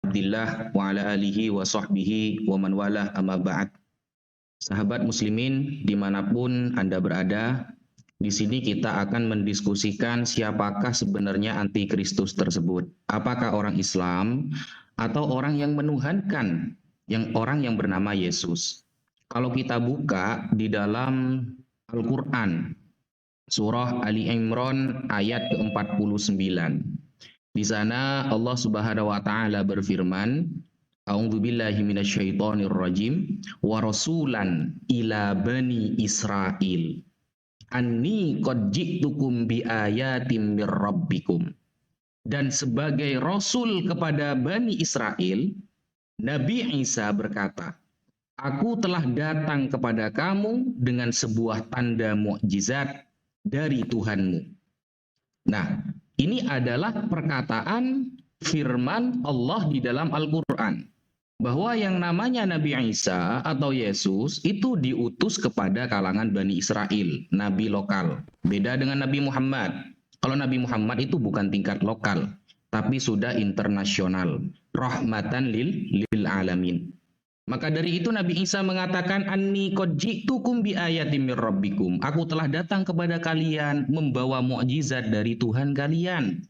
Abdillah wa ala alihi wa sahbihi wa man walah amma ba'd. Sahabat muslimin dimanapun Anda berada, di sini kita akan mendiskusikan siapakah sebenarnya antikristus tersebut. Apakah orang Islam atau orang yang menuhankan, orang yang bernama Yesus. Kalau kita buka di dalam Al-Quran, surah Ali Imran ayat ke-49. Di sana Allah Subhanahu wa taala berfirman, A'udzubillahi minasyaitonir rajim wa rasulan ila bani Israil anni qad ji'tukum bi ayatin mir rabbikum. Dan sebagai rasul kepada Bani Israel, Nabi Isa berkata, Aku telah datang kepada kamu dengan sebuah tanda mukjizat dari Tuhanmu. Nah, ini adalah perkataan firman Allah di dalam Al-Quran. Bahwa yang namanya Nabi Isa atau Yesus itu diutus kepada kalangan Bani Israel, Nabi lokal. Beda dengan Nabi Muhammad. Kalau Nabi Muhammad itu bukan tingkat lokal, tapi sudah internasional. Rahmatan lil alamin. Maka dari itu Nabi Isa mengatakan, Anni qad ji'tukum bi ayatin mir rabbikum. Aku telah datang kepada kalian membawa mukjizat dari Tuhan kalian.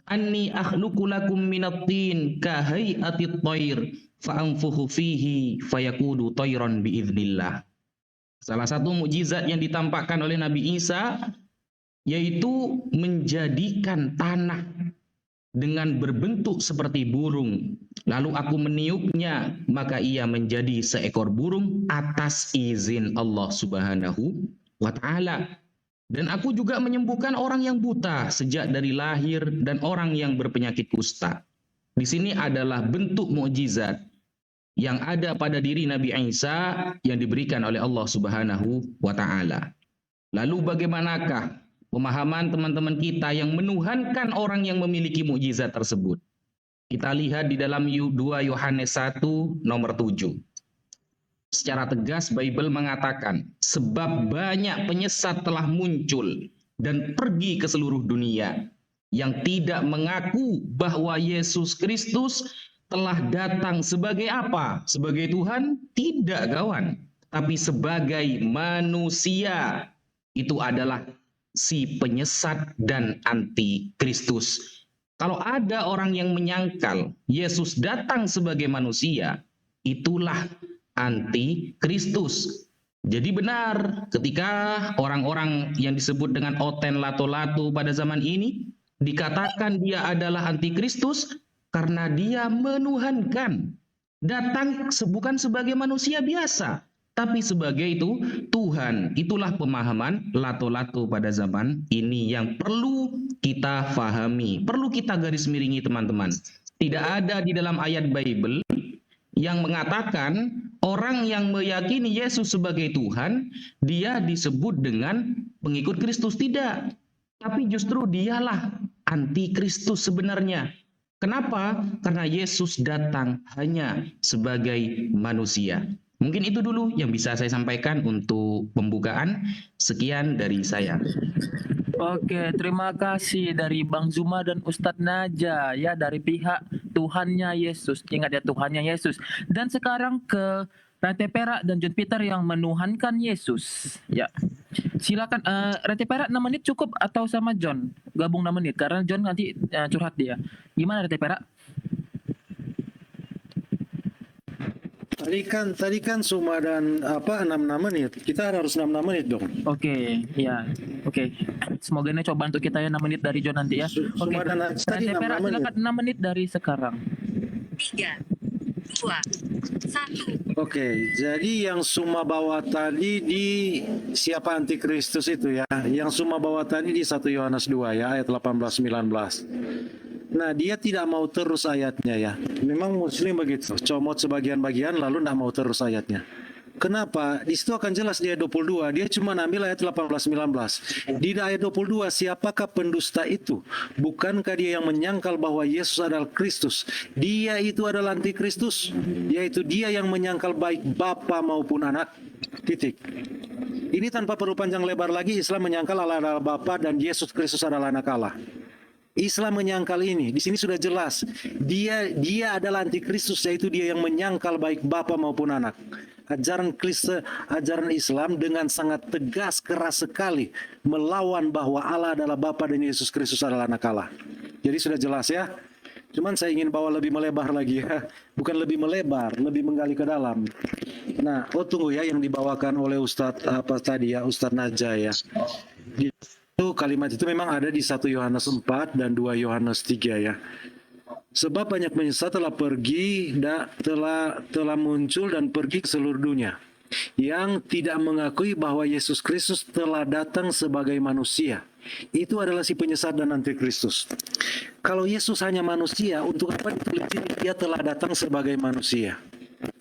Anni akhluqu lakum minat tin ka hay'atit thair fa anfukhu fihi fayakunu thairan biiznillah. Salah satu mukjizat yang ditampakkan oleh Nabi Isa yaitu menjadikan tanah dengan berbentuk seperti burung. Lalu aku meniupnya, maka ia menjadi seekor burung atas izin Allah Subhanahu wa ta'ala. Dan aku juga menyembuhkan orang yang buta sejak dari lahir dan orang yang berpenyakit kusta. Di sini adalah bentuk mukjizat yang ada pada diri Nabi Isa yang diberikan oleh Allah Subhanahu wa ta'ala. Lalu bagaimanakah pemahaman teman-teman kita yang menuhankan orang yang memiliki mukjizat tersebut? Kita lihat di dalam 2 Yohanes 1 nomor 7. Secara tegas Bible mengatakan, sebab banyak penyesat telah muncul dan pergi ke seluruh dunia yang tidak mengaku bahwa Yesus Kristus telah datang sebagai apa? Sebagai Tuhan? Tidak, kawan. Tapi sebagai manusia. Itu adalah si penyesat dan antikristus. Kalau ada orang yang menyangkal Yesus datang sebagai manusia, itulah antikristus. Jadi benar ketika orang-orang yang disebut dengan Oten Lato-Lato pada zaman ini dikatakan dia adalah antikristus karena dia menuhankan. Datang bukan sebagai manusia biasa, tapi sebagai itu Tuhan. Itulah pemahaman Lato-Lato pada zaman ini yang perlu kita fahami, perlu kita garis miringi teman-teman. Tidak ada di dalam ayat Bible yang mengatakan orang yang meyakini Yesus sebagai Tuhan, dia disebut dengan pengikut Kristus. Tidak. Tapi justru dialah antikristus sebenarnya. Kenapa? Karena Yesus datang hanya sebagai manusia. Mungkin itu dulu yang bisa saya sampaikan untuk pembukaan. Sekian dari saya. Oke, terima kasih dari Bang Zuma dan Ustadz Naja ya dari pihak Tuhannya Yesus. Ingat ya, Tuhannya Yesus. Dan sekarang ke Rete Perak dan John Peter yang menuhankan Yesus. Ya, silakan. Rete Perak 6 menit cukup atau sama John gabung 6 menit karena John nanti curhat dia. Gimana Rete Perak? Tadi kan Suma dan 6 menit. Kita harus 6 menit dong. Oke, ya. Oke. Semoga ini coba untuk kita ya 6 menit dari John nanti ya. Oke. Rete Perak silakan 6 menit dari sekarang. 3, 2, 1. Oke, jadi yang Suma bawa tadi di siapa antikristus itu ya. Yang Suma bawa tadi di 1 Yohanes 2 ya, ayat 18-19. Nah, dia tidak mau terus ayatnya ya. Memang Muslim begitu, comot sebagian-bagian lalu tidak mau terus ayatnya. Kenapa? Di situ akan jelas di ayat 22, dia cuma ambil ayat 18-19. Di ayat 22, siapakah pendusta itu? Bukankah dia yang menyangkal bahwa Yesus adalah Kristus? Dia itu adalah antikristus, yaitu dia yang menyangkal baik Bapa maupun anak. Titik. Ini tanpa perlu panjang lebar lagi, Islam menyangkal Allah adalah Bapa dan Yesus Kristus adalah anak Allah. Islam menyangkal ini. Di sini sudah jelas. Dia adalah antikristus, yaitu dia yang menyangkal baik Bapa maupun Anak. Ajaran Islam dengan sangat tegas, keras sekali melawan bahwa Allah adalah Bapa dan Yesus Kristus adalah Anak Allah. Jadi sudah jelas ya. Cuman saya ingin bawa lebih melebar lagi ya. Bukan lebih melebar, lebih menggali ke dalam. Nah, tunggu ya yang dibawakan oleh Ustadz apa tadi ya, Ustadz Naja ya. Itu kalimat itu memang ada di 1 Yohanes 4 dan 2 Yohanes 3 ya. Sebab banyak penyesat telah pergi, telah muncul dan pergi ke seluruh dunia, yang tidak mengakui bahwa Yesus Kristus telah datang sebagai manusia. Itu adalah si penyesat dan antikristus. Kalau Yesus hanya manusia, untuk apa ditulis dia telah datang sebagai manusia?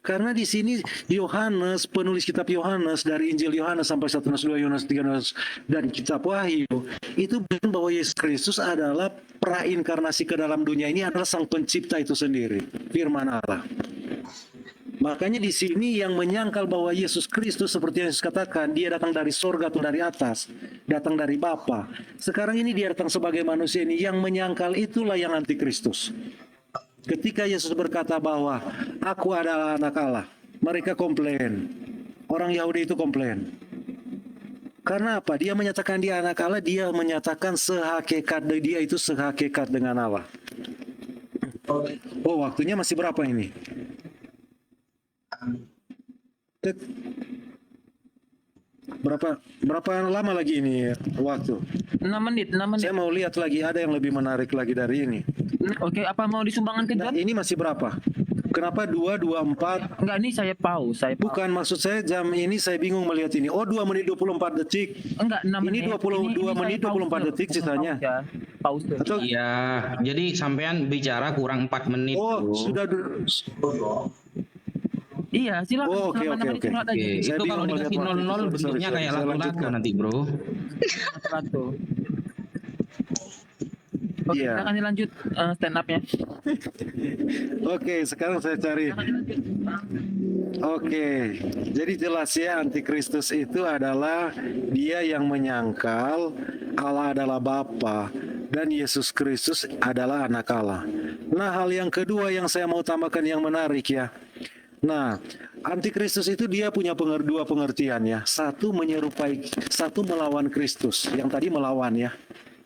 Karena di sini Yohanes, penulis kitab Yohanes dari Injil Yohanes sampai 1 Yohanes 2 Yohanes 3 Yohanes dan kitab Wahyu itu bilang bahwa Yesus Kristus adalah prainkarnasi ke dalam dunia ini adalah sang pencipta itu sendiri, firman Allah. Makanya di sini yang menyangkal bahwa Yesus Kristus seperti yang Yesus katakan, dia datang dari sorga atau dari atas, datang dari Bapa. Sekarang ini dia datang sebagai manusia ini, yang menyangkal itulah yang antikristus. Ketika Yesus berkata bahwa aku adalah anak Allah, mereka komplain. Orang Yahudi itu komplain. Karena apa? Dia menyatakan dia anak Allah, dia menyatakan sehakikat dia itu sehakikat dengan Allah. Oh, waktunya masih berapa ini? Berapa lama lagi ini waktu? 6 menit, 6 menit. Saya mau lihat lagi, ada yang lebih menarik lagi dari ini. Oke, apa mau disumbangkan ke Nah, jam? ini masih berapa? Kenapa 2, 24? Enggak, ini saya pause. Bukan, maksud saya jam ini saya bingung melihat ini. Oh, 2 menit 24 detik. Enggak, 6 menit. Ini 22 menit 24 detik sisanya. Pause. Atau Iya, jadi sampean bicara kurang 4 menit. oh, sudah Iya, silakan. Oh, oke. Surat aja. Oke, Saya itu kalau bingung dikasih melihat 00 waktu. bentuknya Sorry, kayak saya lato-lato lanjutkan. nanti, bro. Satu. Oke, Iya. silakan dilanjut stand up-nya. Oke, sekarang saya cari. Oke, jadi jelas ya antikristus itu adalah dia yang menyangkal Allah adalah Bapa dan Yesus Kristus adalah anak Allah. Nah, hal yang kedua yang saya mau tambahkan yang menarik ya. Nah, antikristus itu dia punya dua pengertian ya. Satu menyerupai, satu melawan Kristus. Yang tadi melawan ya.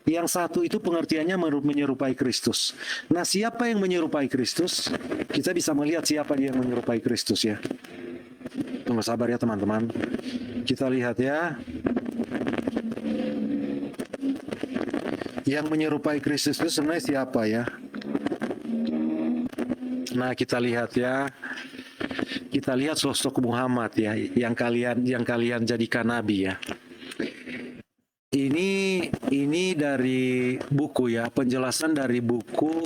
Yang satu itu pengertiannya menyerupai Kristus. Nah, siapa yang menyerupai Kristus? Kita bisa melihat siapa dia yang menyerupai Kristus ya. Tunggu sabar ya teman-teman. Kita lihat ya. Yang menyerupai Kristus itu sebenarnya siapa ya? Nah, kita lihat ya. Kita lihat sosok Muhammad ya, yang kalian jadikan nabi ya. Ini dari buku ya, penjelasan dari buku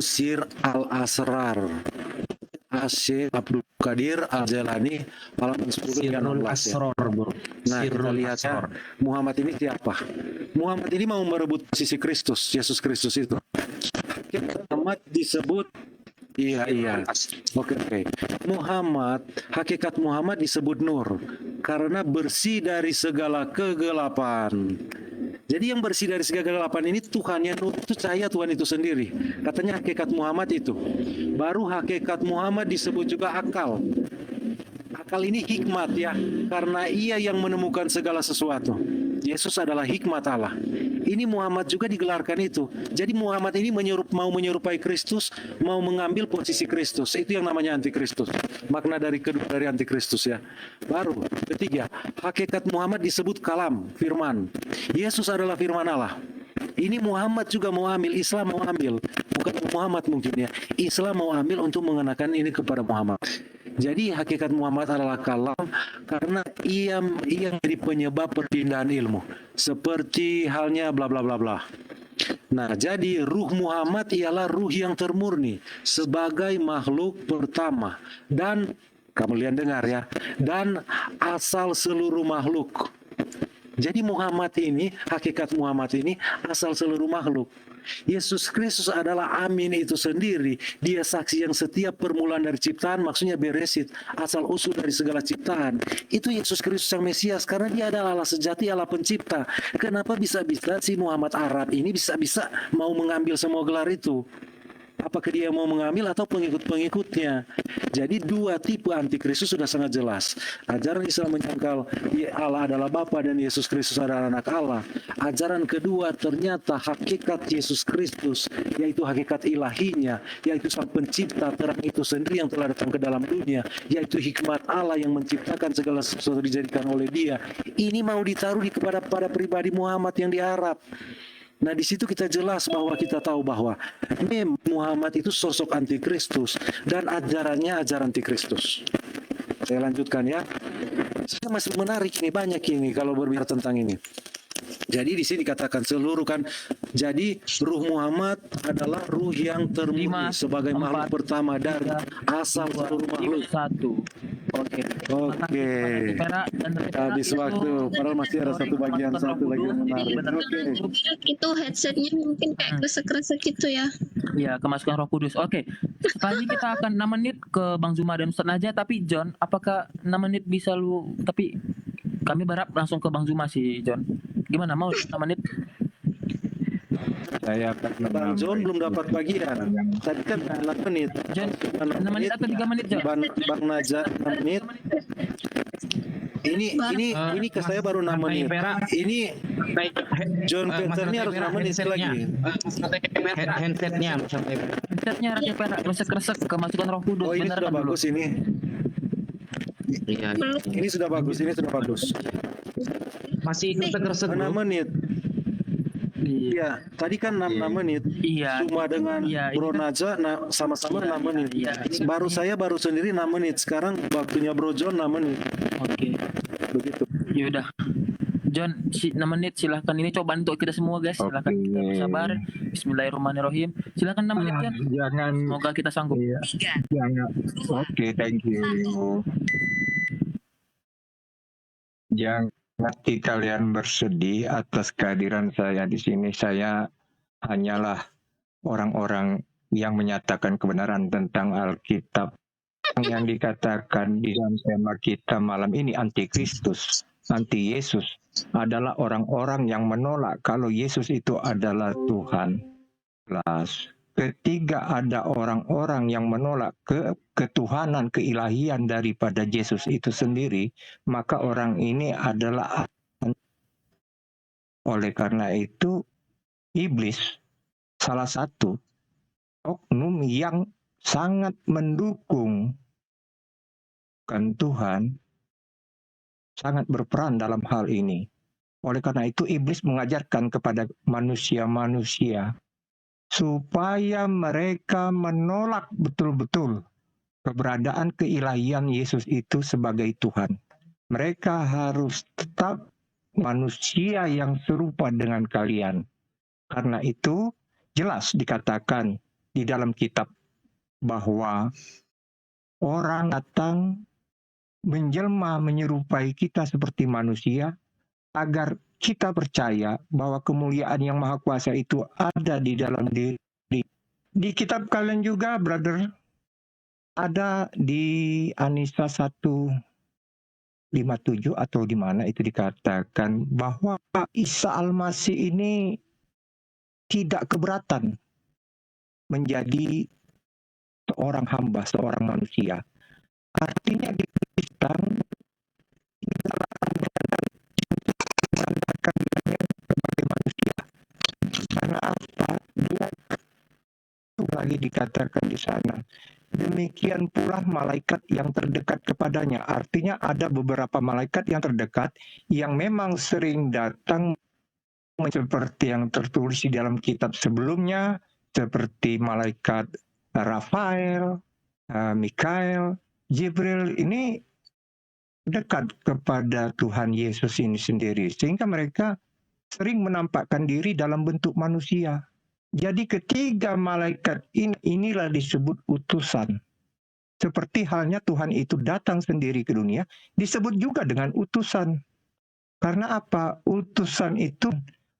Sir Al-Asrar. Syekh Abdul Qadir Al-Jalani halaman 10 dan 16 ya. Nah, kita lihat ya, Muhammad ini siapa? Muhammad ini mau merebut posisi Kristus, Yesus Kristus itu. Muhammad disebut Iya. Oke. Muhammad, hakikat Muhammad disebut nur karena bersih dari segala kegelapan. Jadi yang bersih dari segala kegelapan ini Tuhannya nur itu cahaya Tuhan itu sendiri. Katanya hakikat Muhammad itu. Baru hakikat Muhammad disebut juga akal. Akal ini hikmat ya, karena ia yang menemukan segala sesuatu. Yesus adalah hikmat Allah. Ini Muhammad juga digelarkan itu. Jadi Muhammad ini mau menyerupai Kristus, mau mengambil posisi Kristus. Itu yang namanya antikristus. Makna dari antikristus ya. Baru ketiga, hakikat Muhammad disebut kalam, firman. Yesus adalah firman Allah. Ini Muhammad juga mau ambil, Islam mau ambil. Bukan Muhammad mungkin ya. Islam mau ambil untuk mengenakan ini kepada Muhammad. Jadi hakikat Muhammad adalah kalam karena ia menjadi penyebab perpindahan ilmu. Seperti halnya bla bla bla bla. Nah, jadi ruh Muhammad ialah ruh yang termurni sebagai makhluk pertama dan kamu lihat dengar ya, dan asal seluruh makhluk. Jadi Muhammad ini, hakikat Muhammad ini asal seluruh makhluk. Yesus Kristus adalah amin itu sendiri. Dia saksi yang setiap permulaan dari ciptaan, maksudnya beresit, asal usul dari segala ciptaan. Itu Yesus Kristus yang Mesias, karena dia adalah Allah sejati, Allah pencipta. Kenapa bisa-bisa si Muhammad Arab ini bisa-bisa mau mengambil semua gelar itu? Apakah dia mau mengambil atau pengikut-pengikutnya? Jadi dua tipe antikristus sudah sangat jelas. Ajaran Islam menyangkal Allah adalah Bapa dan Yesus Kristus adalah anak Allah. Ajaran kedua ternyata hakikat Yesus Kristus, yaitu hakikat ilahinya, yaitu sang pencipta terang itu sendiri yang telah datang ke dalam dunia, yaitu hikmat Allah yang menciptakan segala sesuatu dijadikan oleh dia. Ini mau ditaruh kepada pribadi Muhammad yang di Arab. Nah, di situ kita jelas bahwa kita tahu bahwa Muhammad itu sosok antikristus dan ajarannya ajaran antikristus. Saya lanjutkan ya. Saya masih menarik ini, banyak ini kalau berbicara tentang ini. Jadi di sini dikatakan seluruh kan. Jadi ruh Muhammad adalah ruh yang termurni sebagai makhluk pertama dari asal seluruh makhluk. Oke. Habis waktu. Padahal masih ada satu bagian lagi yang menarik. Itu headsetnya mungkin kayak kresek-kresek gitu ya. Ya, kemasukan Roh Kudus. Oke. Sekali kita akan 6 menit ke Bang Zuma dan Ustaz Najah. Tapi John, apakah 6 menit bisa lu? Tapi kami berharap langsung ke Bang Zuma sih, John. Gimana, mau 6 menit? Saya akan Bang John belum dapat bagian. Tadi kan 8 menit. John, 6 menit atau 3 menit, John? Bang Najah 6 menit. Ini ke saya baru 6 menit. Ini John Peter ini harus 6 menit lagi. Handsetnya Handsetnya Raja Perak, kresek-kresek kemasukan Roh Kudus. Oh, ini Benar sudah kan dulu? bagus ini. Iya. Ini sudah bagus, ini sudah bagus. Masih kresek-kresek 6 menit. Iya, tadi kan 6 menit. Iya. Cuma dengan Iya, Bro Najah sama-sama 6 menit. iya. Saya baru sendiri 6 menit. Sekarang waktunya Bro John 6 menit. Oke. Begitu. Yaudah. John, 6 menit silahkan. Ini cobaan untuk kita semua, guys. Silahkan kita bersabar. Bismillahirrahmanirrahim. Silahkan 6 menit, John. Jangan. Semoga kita sanggup. Iya. Jangan. Oke, thank you. Jangan nanti kalian bersedih atas kehadiran saya di sini. Saya hanyalah orang-orang yang menyatakan kebenaran tentang Alkitab. Yang dikatakan di dalam tema kita malam ini antikristus, anti Yesus adalah orang-orang yang menolak kalau Yesus itu adalah Tuhan. Ketiga, ada orang-orang yang menolak ketuhanan, keilahian daripada Yesus itu sendiri, maka orang ini adalah. Oleh karena itu, iblis salah satu oknum yang sangat mendukung Tuhan, sangat berperan dalam hal ini. Oleh karena itu, iblis mengajarkan kepada manusia-manusia supaya mereka menolak betul-betul keberadaan keilahian Yesus itu sebagai Tuhan. Mereka harus tetap manusia yang serupa dengan kalian. Karena itu jelas dikatakan di dalam kitab bahwa orang datang menjelma menyerupai kita seperti manusia agar kita percaya bahwa kemuliaan yang maha kuasa itu ada di dalam diri. Di kitab kalian juga, brother, ada di Anisa 157 atau di mana itu dikatakan bahwa Isa Al-Masih ini tidak keberatan menjadi seorang hamba, seorang manusia. Artinya di Kristen tidak menandakan dia sebagai manusia. Karena apa? Dia itu lagi dikatakan di sana. Demikian pula malaikat yang terdekat kepadanya. Artinya ada beberapa malaikat yang terdekat yang memang sering datang seperti yang tertulis di dalam kitab sebelumnya, seperti malaikat Rafael, Mikael, Jibril ini dekat kepada Tuhan Yesus ini sendiri. Sehingga mereka sering menampakkan diri dalam bentuk manusia. Jadi ketiga malaikat inilah disebut utusan. Seperti halnya Tuhan itu datang sendiri ke dunia, disebut juga dengan utusan. Karena apa? Utusan itu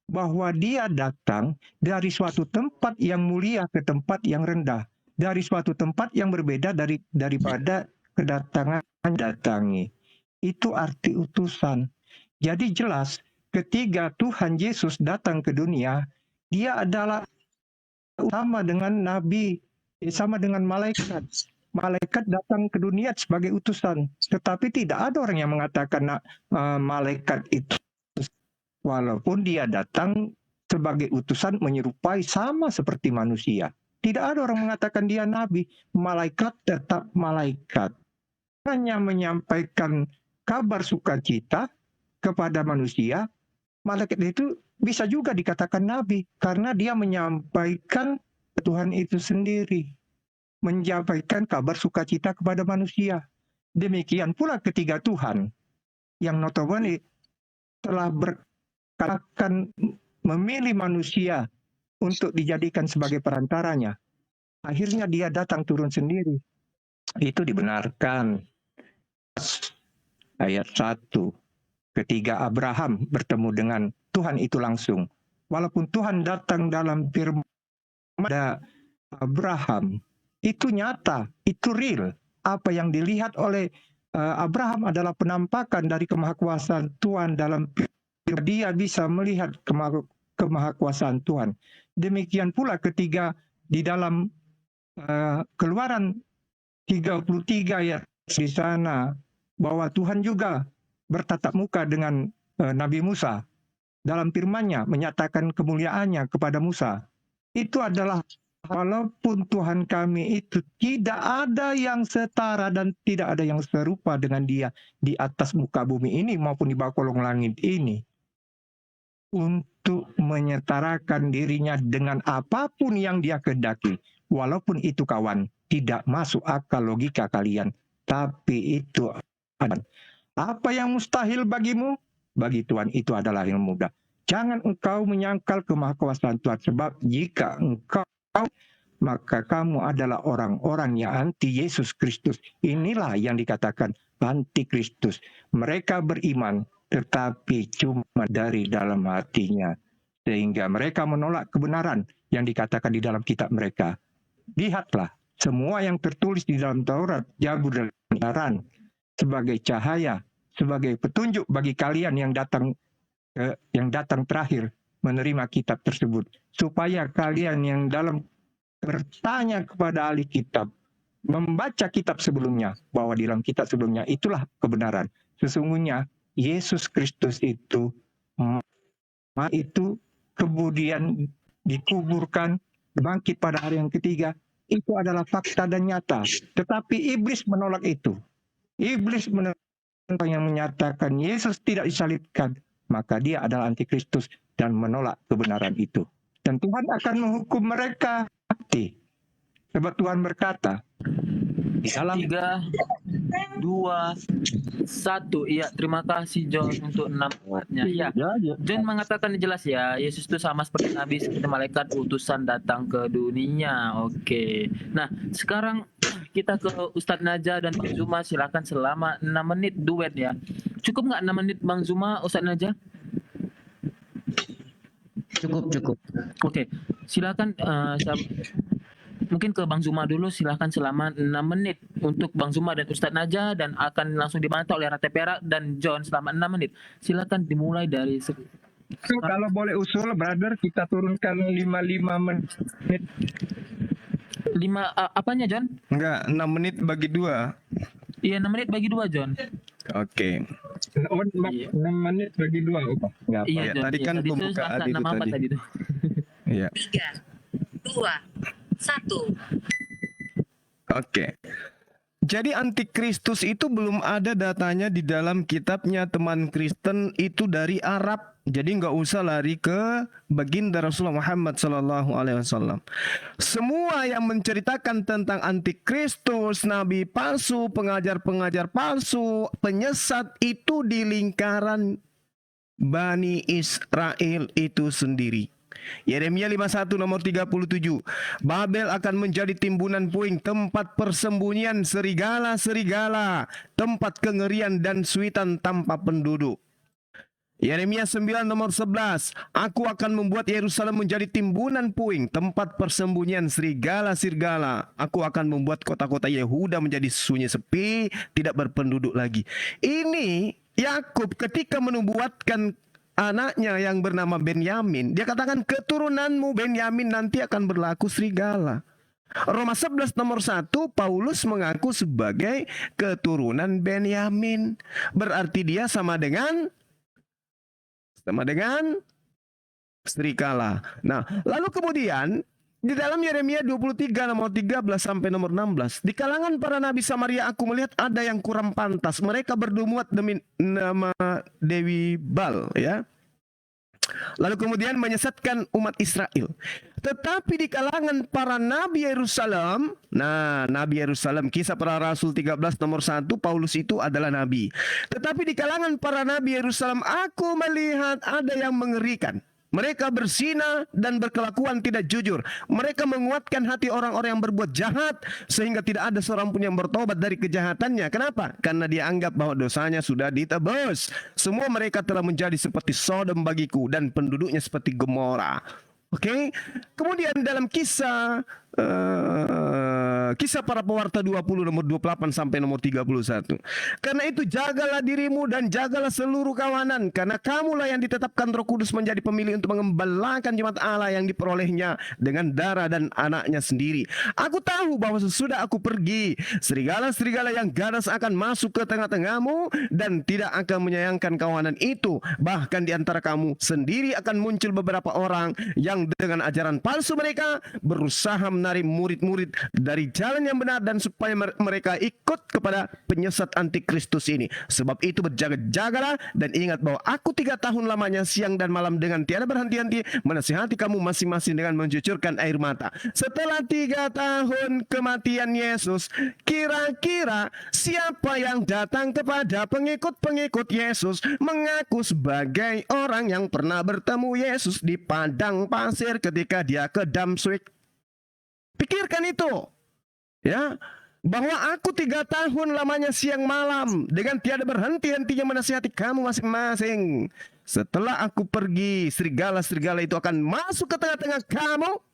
bahwa dia datang dari suatu tempat yang mulia ke tempat yang rendah, dari suatu tempat yang berbeda daripada kedatangan datangi. Itu arti utusan. Jadi jelas ketika Tuhan Yesus datang ke dunia, dia adalah sama dengan nabi, sama dengan malaikat. Malaikat datang ke dunia sebagai utusan, tetapi tidak ada orang yang mengatakan malaikat itu, walaupun dia datang sebagai utusan menyerupai sama seperti manusia. Tidak ada orang mengatakan dia nabi. Malaikat tetap malaikat. Hanya menyampaikan kabar sukacita kepada manusia. Malaikat itu bisa juga dikatakan nabi karena dia menyampaikan Tuhan itu sendiri, menyampaikan kabar sukacita kepada manusia. Demikian pula ketiga Tuhan yang notabene telah akan memilih manusia untuk dijadikan sebagai perantaranya. Akhirnya dia datang turun sendiri. Itu dibenarkan. Ayat 1. Ketika Abraham bertemu dengan Tuhan itu langsung. Walaupun Tuhan datang dalam firman pada Abraham, itu nyata, itu real. Apa yang dilihat oleh Abraham adalah penampakan dari kemahakuasaan Tuhan dalam dia bisa melihat kemahakuasaan Tuhan. Demikian pula ketika di dalam Keluaran 33 ya di sana bahwa Tuhan juga bertatap muka dengan Nabi Musa dalam firman-Nya menyatakan kemuliaannya kepada Musa. Itu adalah walaupun Tuhan kami itu tidak ada yang setara dan tidak ada yang serupa dengan Dia di atas muka bumi ini maupun di bawah kolong langit ini. Untuk menyetarakan dirinya dengan apapun yang Dia kehendaki. Walaupun itu kawan tidak masuk akal logika kalian. Tapi itu ada. Apa yang mustahil bagimu? Bagi Tuhan itu adalah yang mudah. Jangan engkau menyangkal kemahakuasaan Tuhan. Sebab jika engkau, maka kamu adalah orang-orang yang anti Yesus Kristus. Inilah yang dikatakan anti Kristus. Mereka beriman, tetapi cuma dari dalam hatinya. Sehingga mereka menolak kebenaran yang dikatakan di dalam kitab mereka. Lihatlah, semua yang tertulis di dalam Taurat, Zabur dan kebenaran sebagai cahaya, sebagai petunjuk bagi kalian yang datang terakhir menerima kitab tersebut, supaya kalian yang dalam bertanya kepada ahli kitab, membaca kitab sebelumnya, bahwa di dalam kitab sebelumnya itulah kebenaran. Sesungguhnya Yesus Kristus itu kemudian dikuburkan, bangkit pada hari yang ketiga. Itu adalah fakta dan nyata. Tetapi iblis menolak itu. Iblis menolak yang menyatakan Yesus tidak disalibkan, maka dia adalah antikristus dan menolak kebenaran itu. Dan Tuhan akan menghukum mereka. Sebab Tuhan berkata, di dalam 3, 2, 1. Iya, terima kasih John untuk nambahnya. Ya, John mengatakan jelas ya, Yesus itu sama seperti Nabi, seperti malaikat utusan datang ke dunia. Oke. Nah, sekarang kita ke Ustadz Naja dan Bang Zuma. Silakan selama 6 menit duet ya. Cukup nggak 6 menit Bang Zuma, Ustadz Naja? Cukup. Oke. Silakan mungkin ke Bang Zuma dulu, silahkan selama 6 menit untuk Bang Zuma dan Ustadz Naja, dan akan langsung dibantah oleh Rate Perak dan John selama 6 menit. Silakan dimulai dari kalau boleh usul, brother, kita turunkan 55 menit. 5 apanya John? Enggak, 6 menit bagi 2. Iya, 6 menit bagi 2 John. Oke. 6 menit bagi 2. Iya, Ya, John. tadi kan Tadi itu pembukaan angka itu 6 apa tadi. tadi itu? Iya. 3, 2, 1. Oke. Jadi antikristus itu belum ada datanya di dalam kitabnya teman Kristen itu dari Arab. Jadi nggak usah lari ke baginda Rasulullah Muhammad SAW. Semua yang menceritakan tentang antikristus, nabi palsu, pengajar-pengajar palsu, penyesat itu di lingkaran Bani Israel itu sendiri. Yeremia 51 nomor 37. Babel akan menjadi timbunan puing, tempat persembunyian serigala-serigala, tempat kengerian dan suitan tanpa penduduk. Yeremia 9 nomor 11. Aku akan membuat Yerusalem menjadi timbunan puing, tempat persembunyian serigala-serigala. Aku akan membuat kota-kota Yehuda menjadi sunyi sepi, tidak berpenduduk lagi. Ini Yakub ketika menubuatkan anaknya yang bernama Benyamin, dia katakan keturunanmu Benyamin nanti akan berlaku serigala. Roma 11 nomor 1, Paulus mengaku sebagai keturunan Benyamin. Berarti dia sama dengan serigala. Nah, lalu kemudian di dalam Yeremia 23 nomor 13 sampai nomor 16, di kalangan para nabi Samaria aku melihat ada yang kurang pantas. Mereka berdumuat demi nama Dewi Bal, ya. Lalu kemudian menyesatkan umat Israel. Tetapi di kalangan para nabi Yerusalem, nah nabi Yerusalem, Kisah Para Rasul 13 nomor 1, Paulus itu adalah nabi. Tetapi di kalangan para nabi Yerusalem aku melihat ada yang mengerikan. Mereka berzina dan berkelakuan tidak jujur. Mereka menguatkan hati orang-orang yang berbuat jahat sehingga tidak ada seorang pun yang bertobat dari kejahatannya. Kenapa? Karena dia anggap bahwa dosanya sudah ditebus. Semua mereka telah menjadi seperti Sodom bagiku dan penduduknya seperti Gomora. Oke. Kemudian dalam kisah Para Pewarta 20 nomor 28 sampai nomor 31. Karena itu jagalah dirimu dan jagalah seluruh kawanan, karena kamulah yang ditetapkan Roh Kudus menjadi pemilih untuk mengembalakan jemaat Allah yang diperolehnya dengan darah dan anaknya sendiri. Aku tahu bahwa sesudah aku pergi, serigala-serigala yang ganas akan masuk ke tengah-tengahmu dan tidak akan menyayangkan kawanan itu. Bahkan di antara kamu sendiri akan muncul beberapa orang yang dengan ajaran palsu mereka berusaha menarik murid-murid dari jalan yang benar dan supaya mereka ikut kepada penyesat antikristus ini. Sebab itu berjaga-jagalah dan ingat bahwa aku 3 tahun lamanya siang dan malam dengan tiada berhenti-henti menasihati kamu masing-masing dengan mencucurkan air mata. Setelah 3 tahun kematian Yesus, kira-kira siapa yang datang kepada pengikut-pengikut Yesus mengaku sebagai orang yang pernah bertemu Yesus di padang pasir ketika dia ke Damsyik? Pikirkan itu, ya, bahwa aku 3 tahun lamanya siang malam dengan tiada berhenti-hentinya menasihati kamu masing-masing. Setelah aku pergi, serigala-serigala itu akan masuk ke tengah-tengah kamu.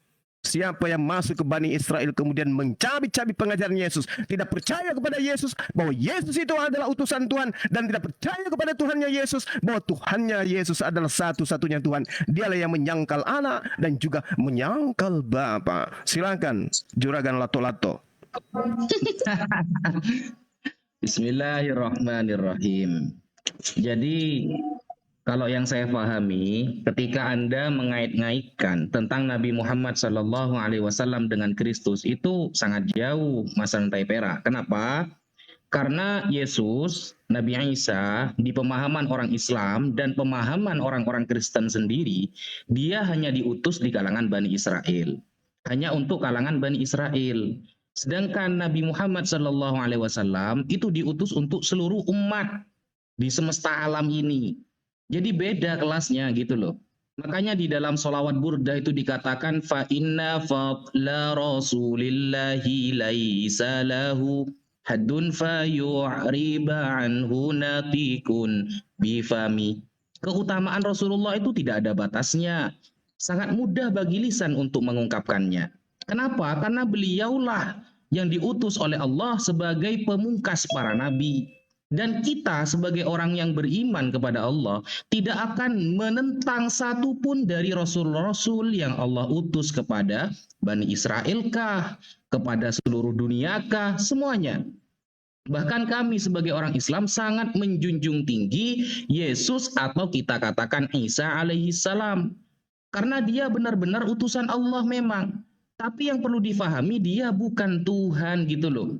Siapa yang masuk ke Bani Israel kemudian mencabik-cabik pengajaran Yesus, tidak percaya kepada Yesus, bahwa Yesus itu adalah utusan Tuhan, dan tidak percaya kepada Tuhannya Yesus, bahwa Tuhannya Yesus adalah satu-satunya Tuhan. Dialah yang menyangkal anak dan juga menyangkal Bapa. Silakan Juragan Lato-Lato. Bismillahirrahmanirrahim. Jadi kalau yang saya pahami, ketika Anda mengait-ngaitkan tentang Nabi Muhammad SAW dengan Kristus, itu sangat jauh Mas Rantai Perak. Kenapa? Karena Yesus, Nabi Isa, di pemahaman orang Islam dan pemahaman orang-orang Kristen sendiri, dia hanya diutus di kalangan Bani Israel. Hanya untuk kalangan Bani Israel. Sedangkan Nabi Muhammad SAW itu diutus untuk seluruh umat di semesta alam ini. Jadi beda kelasnya gitu loh. Makanya di dalam sholawat burda itu dikatakan fa inna fadla rasulillahi laisa lahu haddun fa yu'riba anhu natikun bifami. Keutamaan Rasulullah itu tidak ada batasnya. Sangat mudah bagi lisan untuk mengungkapkannya. Kenapa? Karena beliaulah yang diutus oleh Allah sebagai pemungkas para nabi. Dan kita sebagai orang yang beriman kepada Allah tidak akan menentang satupun dari rasul-rasul yang Allah utus kepada Bani Israel kah, kepada seluruh dunia kah, semuanya. Bahkan kami sebagai orang Islam sangat menjunjung tinggi Yesus atau kita katakan Isa alaihissalam. Karena dia benar-benar utusan Allah memang. Tapi yang perlu difahami dia bukan Tuhan gitu loh.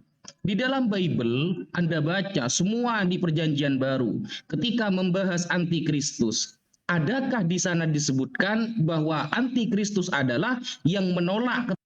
Di dalam Bible, Anda baca semua di Perjanjian Baru, ketika membahas antikristus, adakah di sana disebutkan bahwa antikristus adalah yang menolak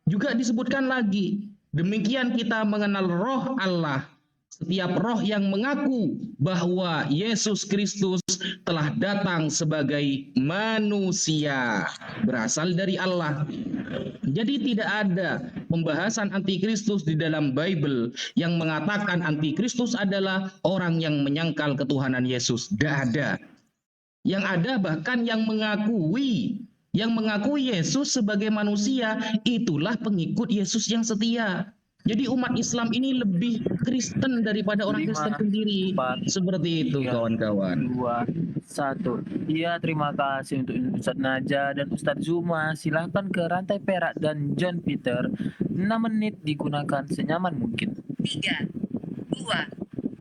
juga disebutkan lagi, demikian kita mengenal roh Allah. Setiap roh yang mengaku bahwa Yesus Kristus telah datang sebagai manusia berasal dari Allah. Jadi tidak ada pembahasan antikristus di dalam Bible yang mengatakan antikristus adalah orang yang menyangkal ketuhanan Yesus. Tidak ada. Yang ada bahkan yang mengakui Yesus sebagai manusia, itulah pengikut Yesus yang setia. Jadi umat Islam ini lebih Kristen daripada orang Kristen sendiri. Seperti itu, kawan-kawan. 2, 1. Iya, terima kasih untuk Ustadz Naja dan Ustadz Zuma. Silahkan ke Rantai Perak dan John Peter. 6 menit digunakan senyaman mungkin. 3, 2,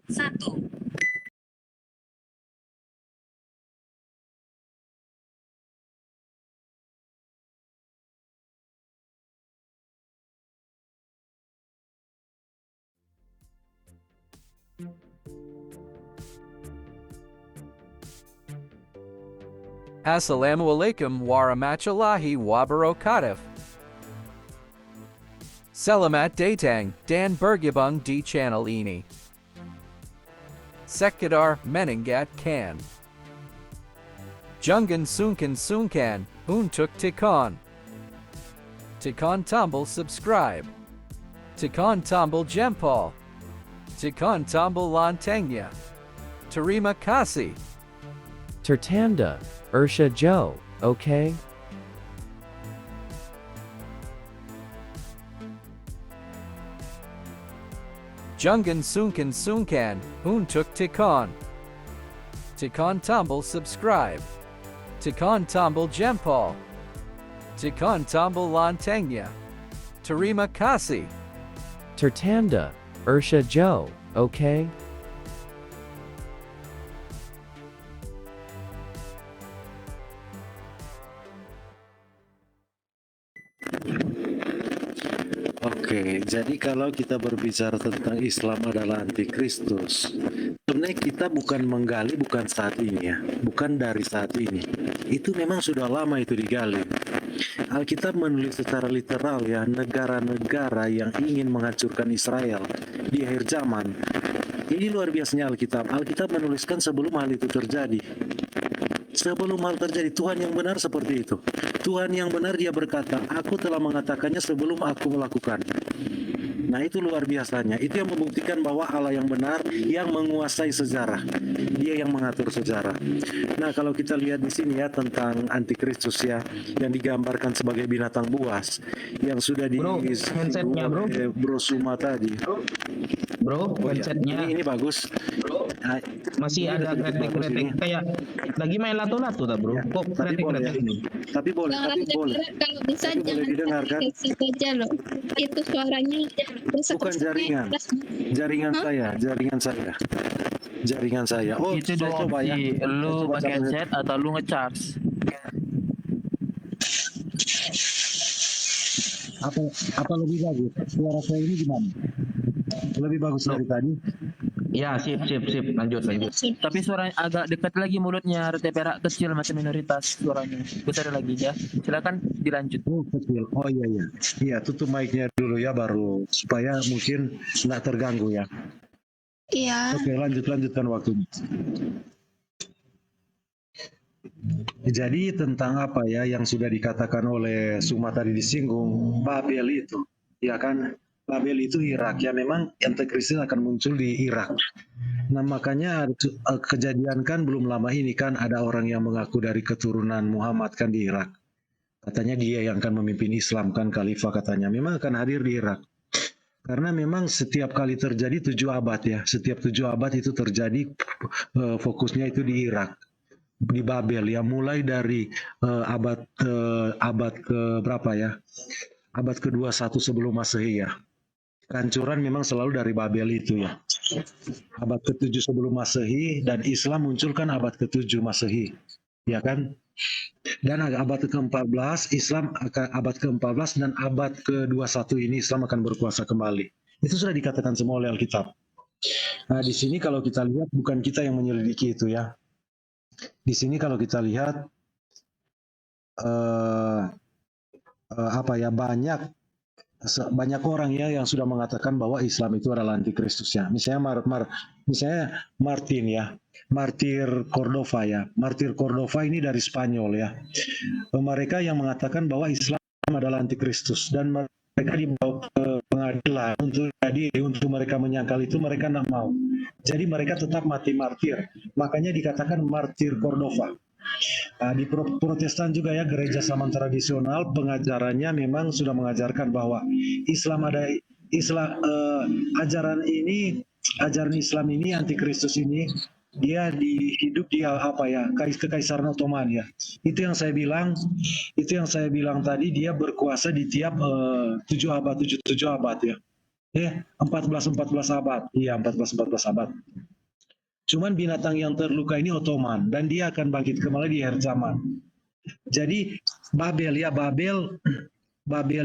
1. Assalamu alaikum warahmatullahi wabarakatuh. Selamat datang dan bergabung di channel ini. Sekedar mengingatkan. Jangan sungkan untuk tekan tombol subscribe. Tekan tombol jempol. Tekan tombol loncengnya. Terima kasih. Tertanda, Ursha Joe, okay? Jangan sungkan untuk tekan tombol subscribe. Tekan tombol jempol. Tekan tombol loncengnya. Terima kasih. Tertanda, Ursha Joe, okay? Oke, jadi kalau kita berbicara tentang Islam adalah antikristus, sebenarnya kita bukan menggali bukan saat ini ya, bukan dari saat ini. Itu memang sudah lama itu digali. Alkitab menulis secara literal ya, negara-negara yang ingin menghancurkan Israel di akhir zaman. Ini luar biasanya Alkitab. Alkitab menuliskan sebelum hal itu terjadi. Sebelum hal terjadi, Tuhan yang benar seperti itu. Tuhan yang benar dia berkata, aku telah mengatakannya sebelum aku melakukan. Nah itu luar biasanya. Itu yang membuktikan bahwa Allah yang benar yang menguasai sejarah. Dia yang mengatur sejarah. Nah kalau kita lihat di sini ya tentang antikristus ya, yang digambarkan sebagai binatang buas yang sudah handsetnya, bro. Bro Suma tadi. Bro, headsetnya Ini bagus. Nah, masih ada kretek-kretek kayak lagi main lato-lato tak, bro? Kok tapi boleh kretek-kretek ya. ini? Tapi boleh, Suara tapi boleh. Perak kalau bisa Tapi boleh jangan didengarkan. pakai headset aja loh. Itu suaranya Bukan jaringan. Jaringan saya, jaringan saya. Oh, Itu saya dua coba ya. opsi. Saya Lu coba pakai cara- headset atau lu ngecharge. apa lebih bagus? Suara saya ini gimana? Lebih bagus dari tadi? Ya, sip. Lanjut. Tapi suara agak dekat lagi mulutnya. Rantai Perak kecil masih minoritas suaranya. Besar lagi ya. Silakan dilanjut. Oh, kecil. Oh iya. Iya, tutup mic-nya dulu ya baru supaya mungkin nggak terganggu ya. Iya. Oke, lanjutkan waktunya. Jadi tentang apa ya yang sudah dikatakan oleh Suma tadi disinggung, Babel itu, ya kan? Babel itu Irak ya, memang antikristus akan muncul di Irak. Nah makanya kejadian kan belum lama ini kan ada orang yang mengaku dari keturunan Muhammad kan di Irak. Katanya dia yang akan memimpin Islam kan, khalifah katanya. Memang akan hadir di Irak. Karena memang setiap kali terjadi 7 abad ya, setiap 7 abad itu terjadi fokusnya itu di Irak. Di Babel ya, mulai dari abad ke berapa ya? Abad ke-21 sebelum Masehi ya. Kehancuran memang selalu dari Babel itu ya. Abad ke-7 sebelum Masehi dan Islam muncul kan abad ke-7 Masehi. Ya kan? Dan abad ke-14 Islam akan abad ke-14 dan abad ke-21 ini Islam akan berkuasa kembali. Itu sudah dikatakan semua oleh Alkitab. Nah, di sini kalau kita lihat bukan kita yang menyelidiki itu ya. Di sini kalau kita lihat banyak orang ya yang sudah mengatakan bahwa Islam itu adalah antikristus ya. Misalnya Martin ya, Martir Cordova ya. Martir Cordova ini dari Spanyol ya. Mereka yang mengatakan bahwa Islam adalah antikristus dan mereka dibawa ke pengadilan untuk mereka menyangkal itu, mereka tidak mau. Jadi mereka tetap mati martir. Makanya dikatakan martir Cordova. Di Protestan juga ya, gereja zaman tradisional pengajarannya memang sudah mengajarkan bahwa ajaran Islam ini, antikristus ini, dia hidup di kekaisaran Ottoman ya. Itu yang saya bilang tadi, dia berkuasa di tiap 7 abad ya. 14 abad. Iya, 14 abad. Cuman binatang yang terluka ini Ottoman, dan dia akan bangkit kembali di akhir zaman. Jadi Babel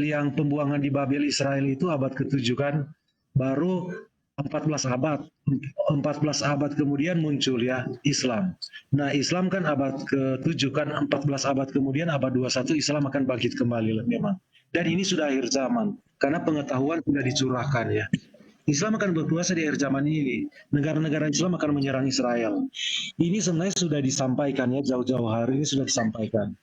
yang pembuangan di Babel Israel itu abad ke-7 kan, baru 14 abad kemudian muncul ya Islam. Nah, Islam kan abad ke-7 kan, 14 abad kemudian abad 21 Islam akan bangkit kembali memang. Dan ini sudah akhir zaman karena pengetahuan sudah dicurahkan ya. Islam akan berkuasa di akhir zaman ini. Negara-negara Islam akan menyerang Israel. Ini sebenarnya sudah disampaikan ya, jauh-jauh hari ini sudah disampaikan.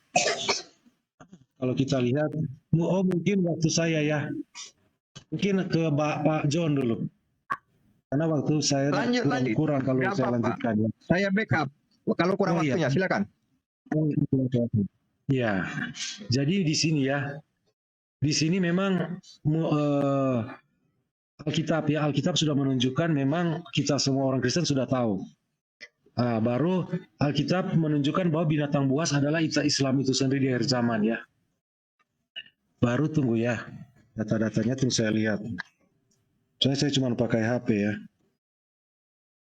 Kalau kita lihat, mungkin waktu saya ya, mungkin ke Pak John dulu. Karena waktu saya kurang kalau saya lanjutkan. Ya. Saya backup. Kalau kurang waktunya, silakan. Ya, jadi di sini ya, di sini memang Alkitab sudah menunjukkan, memang kita semua orang Kristen sudah tahu. Baru Alkitab menunjukkan bahwa binatang buas adalah Islam itu sendiri di akhir zaman ya. Baru tunggu ya, data-datanya terus saya lihat. Soalnya saya cuma pakai HP ya.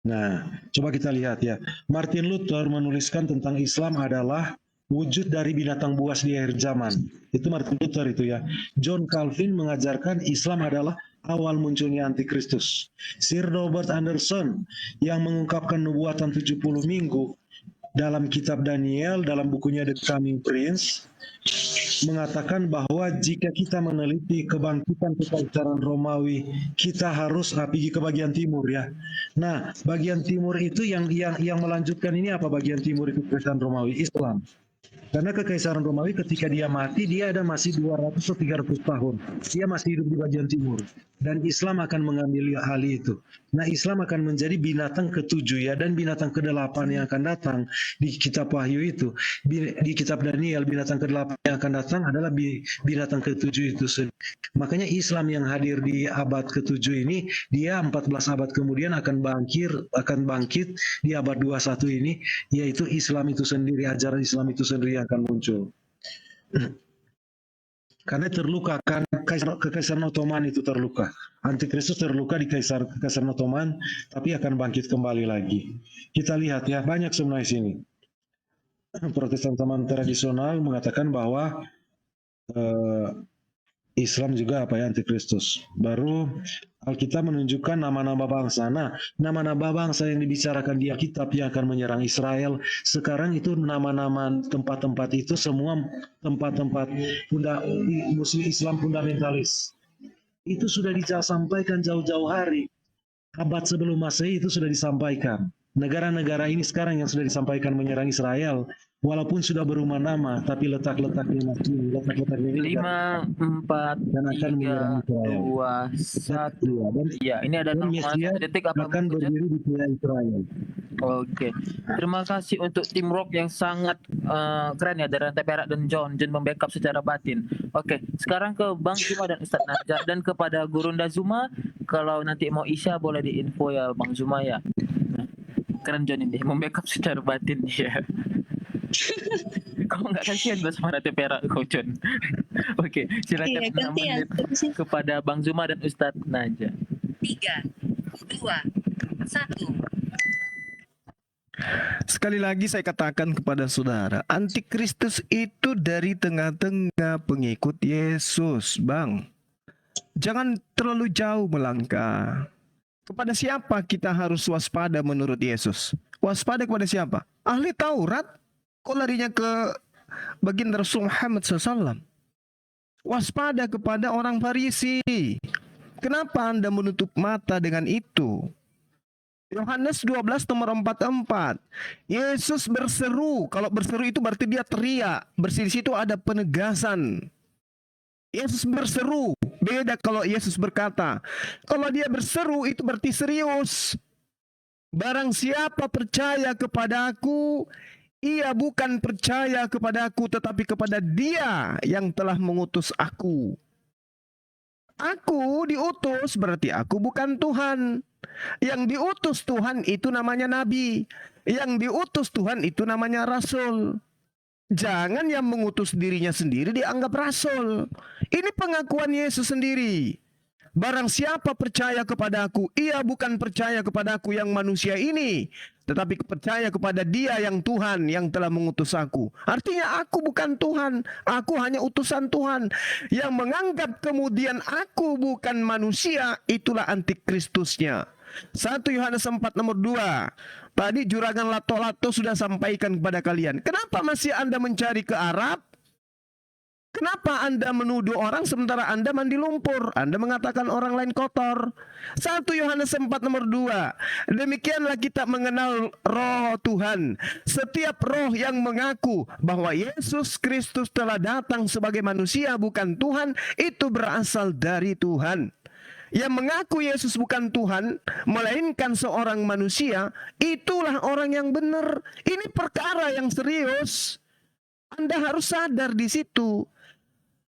Nah, coba kita lihat ya. Martin Luther menuliskan tentang Islam adalah wujud dari binatang buas di akhir zaman. Itu Martin Luther itu ya. John Calvin mengajarkan Islam adalah awal munculnya antikristus. Sir Robert Anderson yang mengungkapkan nubuatan 70 minggu dalam kitab Daniel, dalam bukunya The Coming Prince, mengatakan bahwa jika kita meneliti kebangkitan kekaisaran Romawi, kita harus pergi ke bagian timur ya. Nah, bagian timur itu yang melanjutkan ini apa? Bagian timur itu kekaisaran Romawi, Islam. Karena kekaisaran Romawi ketika dia mati, dia ada masih 200 atau 300 tahun. Dia masih hidup di bagian timur. Dan Islam akan mengambil hal itu. Nah, Islam akan menjadi binatang ke-7 ya, dan binatang ke-8 yang akan datang di kitab Wahyu itu. Di kitab Daniel, binatang ke-8 yang akan datang adalah binatang ke-7 itu. Makanya Islam yang hadir di abad ke-7 ini, dia 14 abad kemudian akan bangkit di abad 21 ini, yaitu Islam itu sendiri, ajaran Islam itu sendiri yang akan muncul. Karena terluka kan, kekaisaran Ottoman itu terluka. Antikristus terluka di kekaisaran Ottoman, tapi akan bangkit kembali lagi. Kita lihat ya, banyak sebenarnya sini. Protestan zaman tradisional mengatakan bahwa Islam juga antikristus. Baru Alkitab menunjukkan nama-nama bangsa. Nah, nama-nama bangsa yang dibicarakan di Alkitab yang akan menyerang Israel, sekarang itu nama-nama tempat-tempat itu semua tempat-tempat Muslim Islam fundamentalis. Itu sudah disampaikan jauh-jauh hari. Abad sebelum Masehi itu sudah disampaikan. Negara-negara ini sekarang yang sudah disampaikan menyerang Israel, walaupun sudah berubah nama, tapi letak-letaknya masih 5, 4, 3, 2, 1. Ya, ini ada 0,1 detik apa akan berdiri di pihak Israel. Oke, terima kasih untuk tim Rock yang sangat keren ya, dari Rantai Perak dan John membackup secara batin. Oke, sekarang ke Bang Zuma dan Ustadz Najjar, dan kepada Gurunda Zuma, kalau nanti mau Isya boleh diinfo ya Bang Zuma ya. Keren John ini, membackup secara batin ya. Kau nggak kasihan sama Rantai Perak kau John. Oke, silakan 6 menit kepada Bang Zuma dan Ustadz Najjar. 3, 2, 1. Sekali lagi saya katakan kepada saudara, antikristus itu dari tengah-tengah pengikut Yesus, Bang. Jangan terlalu jauh melangkah. Kepada siapa kita harus waspada menurut Yesus? Waspada kepada siapa? Ahli Taurat? Kok larinya ke baginda Rasul Muhammad SAW? Waspada kepada orang Farisi. Kenapa Anda menutup mata dengan itu? Yohanes 12 nomor 44. Yesus berseru. Kalau berseru itu berarti dia teriak. Di situ ada penegasan. Yesus berseru. Beda kalau Yesus berkata. Kalau dia berseru itu berarti serius. Barang siapa percaya kepadaku, ia bukan percaya kepadaku, tetapi kepada Dia yang telah mengutus aku. Aku diutus, berarti aku bukan Tuhan. Yang diutus Tuhan itu namanya nabi. Yang diutus Tuhan itu namanya rasul. Jangan yang mengutus dirinya sendiri dianggap rasul. Ini pengakuan Yesus sendiri. Barang siapa percaya kepadaku, ia bukan percaya kepadaku yang manusia ini, tetapi percaya kepada Dia yang Tuhan yang telah mengutus aku. Artinya aku bukan Tuhan, aku hanya utusan Tuhan. Yang menganggap kemudian aku bukan manusia, itulah antikristusnya. 1 Yohanes 4 nomor 2. Tadi juragan Lato-Lato sudah sampaikan kepada kalian. Kenapa masih Anda mencari ke Arab? Kenapa Anda menuduh orang sementara Anda mandi lumpur? Anda mengatakan orang lain kotor. 1 Yohanes 4 nomor 2. Demikianlah kita mengenal roh Tuhan. Setiap roh yang mengaku bahwa Yesus Kristus telah datang sebagai manusia bukan Tuhan, itu berasal dari Tuhan. Yang mengaku Yesus bukan Tuhan, melainkan seorang manusia, itulah orang yang benar. Ini perkara yang serius. Anda harus sadar di situ.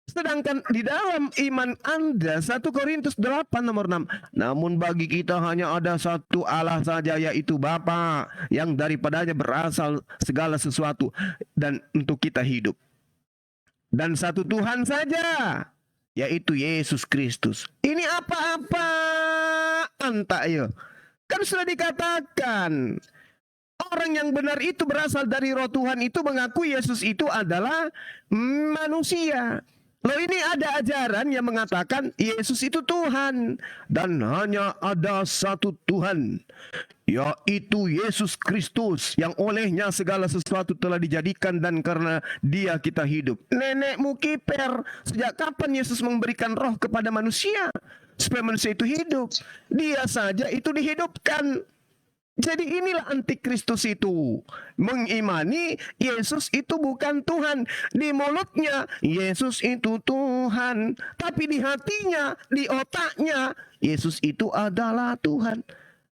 Sedangkan di dalam iman Anda, 1 Korintus 8 nomor 6. Namun bagi kita hanya ada satu Allah saja, yaitu Bapa, yang daripadanya berasal segala sesuatu dan untuk kita hidup. Dan satu Tuhan saja, yaitu Yesus Kristus. Ini apa-apa anta ya. Kan sudah dikatakan. Orang yang benar itu berasal dari roh Tuhan itu mengaku Yesus itu adalah manusia. Loh, ini ada ajaran yang mengatakan Yesus itu Tuhan. Dan hanya ada satu Tuhan, yaitu Yesus Kristus, yang olehnya segala sesuatu telah dijadikan dan karena Dia kita hidup. Nenekmu kiper. Sejak kapan Yesus memberikan roh kepada manusia supaya manusia itu hidup? Dia saja itu dihidupkan. Jadi inilah antikristus itu. Mengimani Yesus itu bukan Tuhan. Di mulutnya Yesus itu Tuhan, tapi di hatinya, di otaknya Yesus itu adalah Tuhan.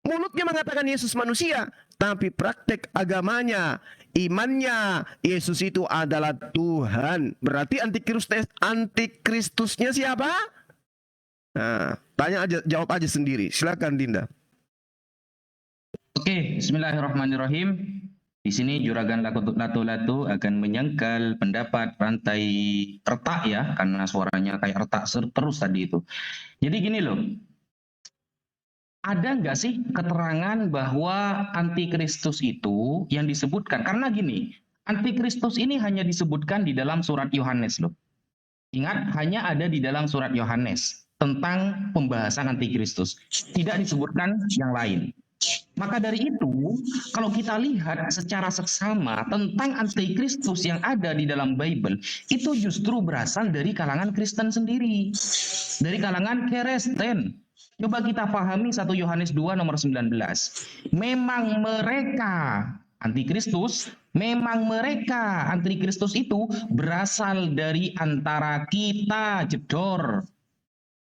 Mulutnya mengatakan Yesus manusia, tapi praktek agamanya, imannya Yesus itu adalah Tuhan. Berarti antikristusnya siapa? Nah, tanya aja, jawab aja sendiri. Silakan Dinda. Oke, bismillahirrahmanirrahim. Di sini juragan Lato-Lato akan menyangkal pendapat rantai retak ya, karena suaranya kayak retak terus tadi itu. Jadi gini loh, ada nggak sih keterangan bahwa antikristus itu yang disebutkan? Karena gini, antikristus ini hanya disebutkan di dalam surat Yohanes loh. Ingat, hanya ada di dalam surat Yohanes tentang pembahasan antikristus. Tidak disebutkan yang lain. Maka dari itu, kalau kita lihat secara seksama tentang antikristus yang ada di dalam Bible, itu justru berasal dari kalangan Kristen sendiri. Dari kalangan Kristen. Coba kita pahami 1 Yohanes 2 nomor 19. Memang mereka antikristus itu berasal dari antara kita, jedor.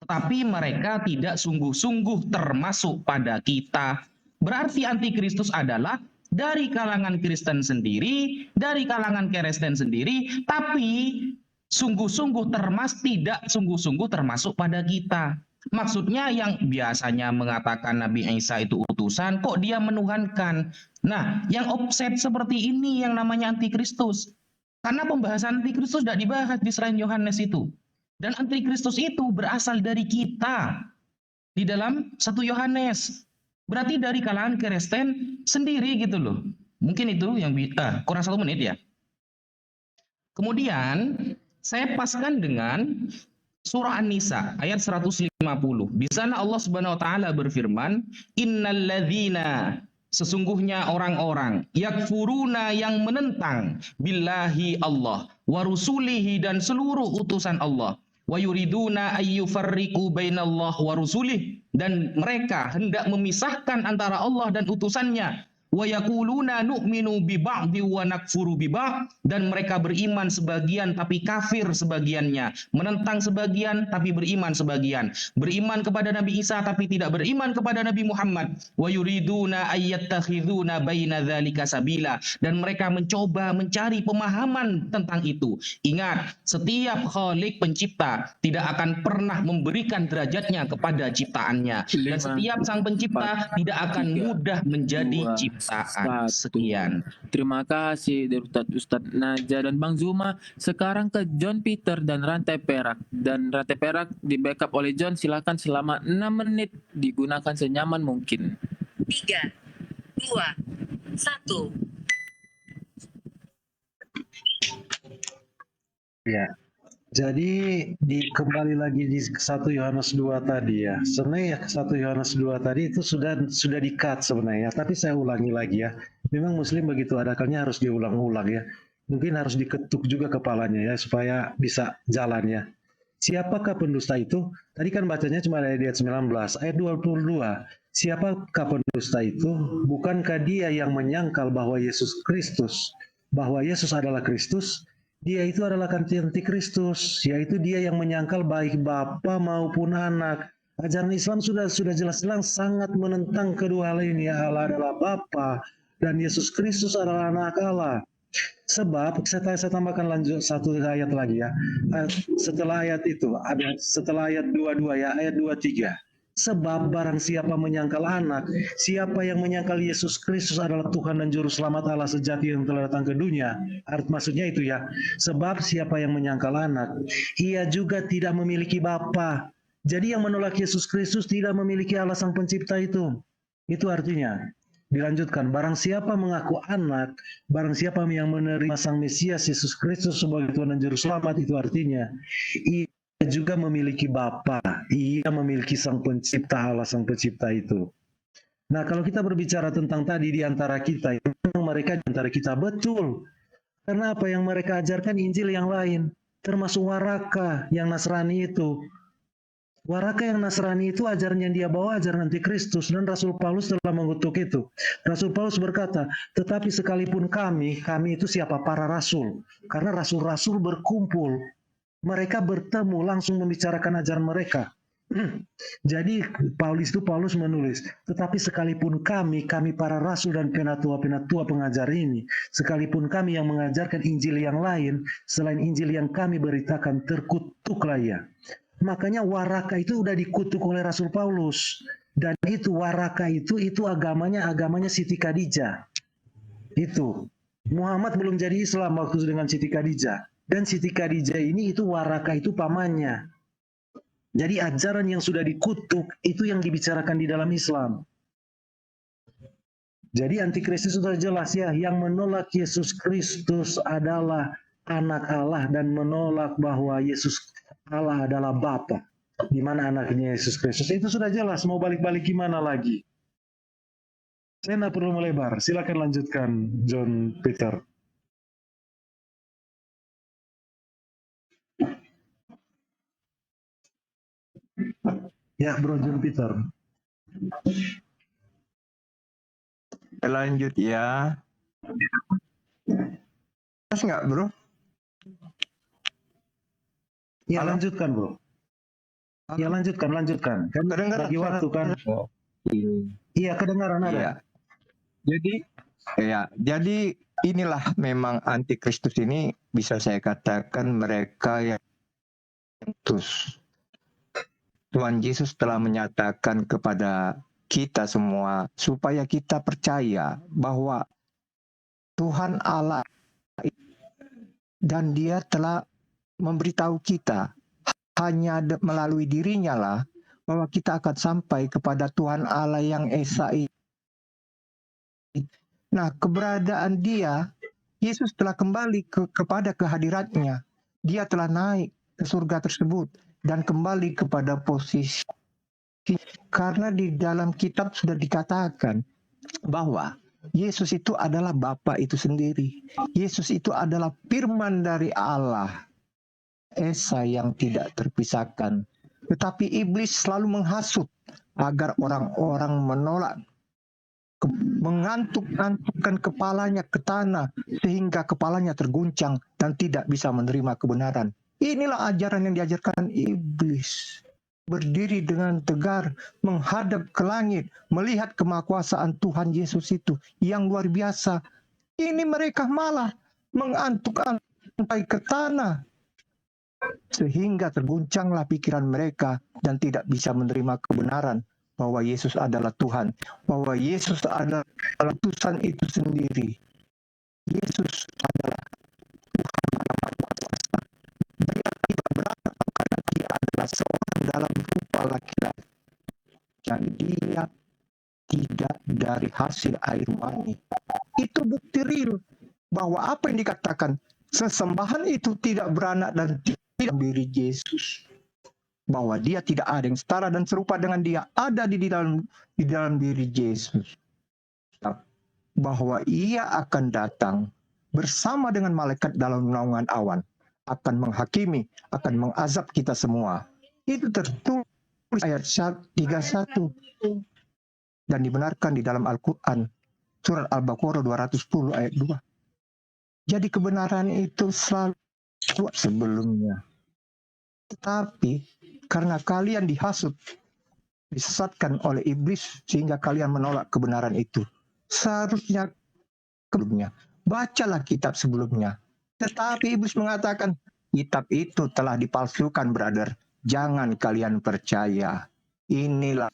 Tetapi mereka tidak sungguh-sungguh termasuk pada kita. Berarti antikristus adalah dari kalangan Kristen sendiri, dari kalangan Kristen sendiri, tapi tidak sungguh-sungguh termasuk pada kita. Maksudnya yang biasanya mengatakan Nabi Isa itu utusan, kok dia menuhankan? Nah, yang offset seperti ini yang namanya antikristus. Karena pembahasan antikristus tidak dibahas di selain Yohanes itu. Dan antikristus itu berasal dari kita di dalam 1 Yohanes. Berarti dari kalangan Kristen sendiri gitu loh. Mungkin itu yang kurang 1 menit ya. Kemudian saya paskan dengan surah An-Nisa ayat 150. Di sana Allah Subhanahu wa taala berfirman, "Innalladzina", sesungguhnya orang-orang, yakfuruna, yang menentang, billahi Allah, wa rusulihi, dan seluruh utusan Allah, wa yuriduna ayyufarriqu bainallah wa rusulih, dan mereka hendak memisahkan antara Allah dan utusannya, wa yaquluna nu'minu bi ba'di wa nakfuru bi ba'd, dan mereka beriman sebagian tapi kafir sebagiannya, menentang sebagian tapi beriman sebagian, beriman kepada Nabi Isa tapi tidak beriman kepada Nabi Muhammad, wa yuriduna ayyattakhiduna baina dzalika sabila, dan mereka mencoba mencari pemahaman tentang itu. Ingat, setiap khalik pencipta tidak akan pernah memberikan derajatnya kepada ciptaannya, dan setiap sang pencipta tidak akan mudah menjadi ciptaan. Sekian. Terima kasih dari Ustadz Naja dan Bang Zuma. Sekarang ke John Peter dan Rantai Perak. Dan Rantai Perak di backup oleh John. Silakan selama 6 menit digunakan senyaman mungkin. 3, 2, 1. Ya. Jadi kembali lagi di 1 Yohanes 2 tadi ya. Sebenarnya 1 Yohanes 2 tadi itu sudah di-cut sebenarnya, tapi saya ulangi lagi ya. Memang muslim begitu ada kalanya harus diulang-ulang ya. Mungkin harus diketuk juga kepalanya ya supaya bisa jalan ya. Siapakah pendusta itu? Tadi kan bacanya cuma dari ayat 19, ayat 22. Siapakah pendusta itu? Bukankah dia yang menyangkal bahwa Yesus adalah Kristus? Dia itu adalah antikristus, yaitu dia yang menyangkal baik Bapa maupun Anak. Ajaran Islam sudah jelas-jelas sangat menentang kedua hal ini. Allah adalah Bapa dan Yesus Kristus adalah Anak Allah. Sebab saya tambahkan lanjut satu ayat lagi ya. Setelah ayat itu setelah ayat 22 ya, ayat 23. Sebab barang siapa menyangkal Anak, siapa yang menyangkal Yesus Kristus adalah Tuhan dan Juru Selamat Allah sejati yang telah datang ke dunia. Maksudnya itu ya. Sebab siapa yang menyangkal Anak, ia juga tidak memiliki Bapa. Jadi yang menolak Yesus Kristus tidak memiliki Allah Sang Pencipta itu. Itu artinya. Dilanjutkan, barang siapa mengaku anak, barang siapa yang menerima Sang Mesias Yesus Kristus sebagai Tuhan dan Juru Selamat, itu artinya ia juga memiliki Bapa, ia memiliki Sang Pencipta, Allah Sang Pencipta itu. Nah, kalau kita berbicara tentang tadi di antara kita, mereka di antara kita betul. Karena apa yang mereka ajarkan Injil yang lain, termasuk Waraka yang Nasrani itu. Waraka yang Nasrani itu ajaran yang dia bawa ajaran antikristus, dan Rasul Paulus telah mengutuk itu. Rasul Paulus berkata, tetapi sekalipun kami itu siapa? Para rasul. Karena rasul-rasul berkumpul. Mereka bertemu langsung membicarakan ajaran mereka. Jadi Paulus menulis, tetapi sekalipun kami para rasul dan penatua pengajar ini, sekalipun kami yang mengajarkan Injil yang lain, selain Injil yang kami beritakan, terkutuklah ia. Makanya Waraka itu udah dikutuk oleh Rasul Paulus. Dan itu Waraka itu agamanya Siti Khadijah. Itu. Muhammad belum jadi Islam waktu dengan Siti Khadijah. Dan Siti Khadijah ini itu Waraka itu pamannya. Jadi ajaran yang sudah dikutuk itu yang dibicarakan di dalam Islam. Jadi antikristus sudah jelas ya, yang menolak Yesus Kristus adalah anak Allah dan menolak bahwa Yesus Allah adalah Bapa, di mana anaknya Yesus Kristus. Itu sudah jelas, mau balik-balik gimana lagi? Saya tidak perlu melebar, silakan lanjutkan John Peter. Ya, Bro John Peter. Lanjut ya. Pas nggak, Bro? Ya, lanjutkan, Bro. Ya, lanjutkan. Kedengaran bagi waktu kan. Oh. Iya, kedengaran ada. Iya. Jadi inilah memang antikristus ini, bisa saya katakan mereka yang terus. Tuhan Yesus telah menyatakan kepada kita semua supaya kita percaya bahwa Tuhan Allah dan Dia telah memberitahu kita hanya melalui dirinya lah bahwa kita akan sampai kepada Tuhan Allah yang Esa. Nah, keberadaan Dia, Yesus telah kembali kepada kehadiratnya. Dia telah naik ke surga tersebut dan kembali kepada posisi. Karena di dalam kitab sudah dikatakan bahwa Yesus itu adalah Bapa itu sendiri. Yesus itu adalah firman dari Allah, Esa yang tidak terpisahkan. Tetapi iblis selalu menghasut agar orang-orang mengantuk-antukkan kepalanya ke tanah sehingga kepalanya terguncang dan tidak bisa menerima kebenaran. Inilah ajaran yang diajarkan iblis. Berdiri dengan tegar, menghadap ke langit, melihat kemahakuasaan Tuhan Yesus itu yang luar biasa. Ini mereka malah mengantuk-antuk ke tanah sehingga terguncanglah pikiran mereka dan tidak bisa menerima kebenaran bahwa Yesus adalah Tuhan, bahwa Yesus adalah utusan itu sendiri. Yesus adalah Tuhan yang Maha Kuasa. Dia tidak berantem karena dia adalah seorang dalam rupa laki-laki. Dan dia tidak dari hasil air mani. Itu bukti real bahwa apa yang dikatakan sesembahan itu tidak beranak dan tidak diri Yesus. Bahwa dia tidak ada yang setara dan serupa dengan dia ada di dalam diri Yesus. Bahwa ia akan datang bersama dengan malaikat dalam naungan awan, akan menghakimi, akan mengazab kita semua. Itu tertulis ayat 31 dan dibenarkan di dalam Al-Quran surat Al-Baqarah 210 ayat 2. Jadi kebenaran itu selalu sebelumnya. Tetapi karena kalian dihasut, disesatkan oleh iblis sehingga kalian menolak kebenaran itu. Seharusnya sebelumnya, bacalah kitab sebelumnya. Tetapi iblis mengatakan, kitab itu telah dipalsukan, brother. Jangan kalian percaya. Inilah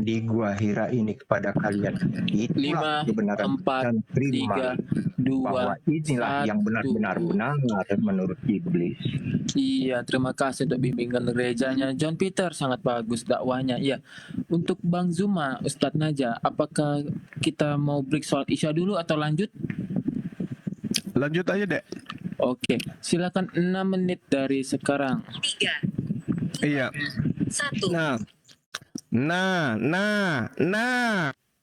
di gua Hira ini kepada kalian. Itulah 5, kebenaran 4, dan terima 3, 2, bahwa inilah yang benar-benar benar menurut iblis. Iya, terima kasih untuk bimbingan gerejanya. John Peter sangat bagus dakwahnya. Iya. Untuk Bang Zuma, Ustadz Naja, apakah kita mau break sholat Isya dulu atau lanjut? Lanjut aja, Dek. Oke, silakan 6 menit dari sekarang. 3, Iya. 1. Nah.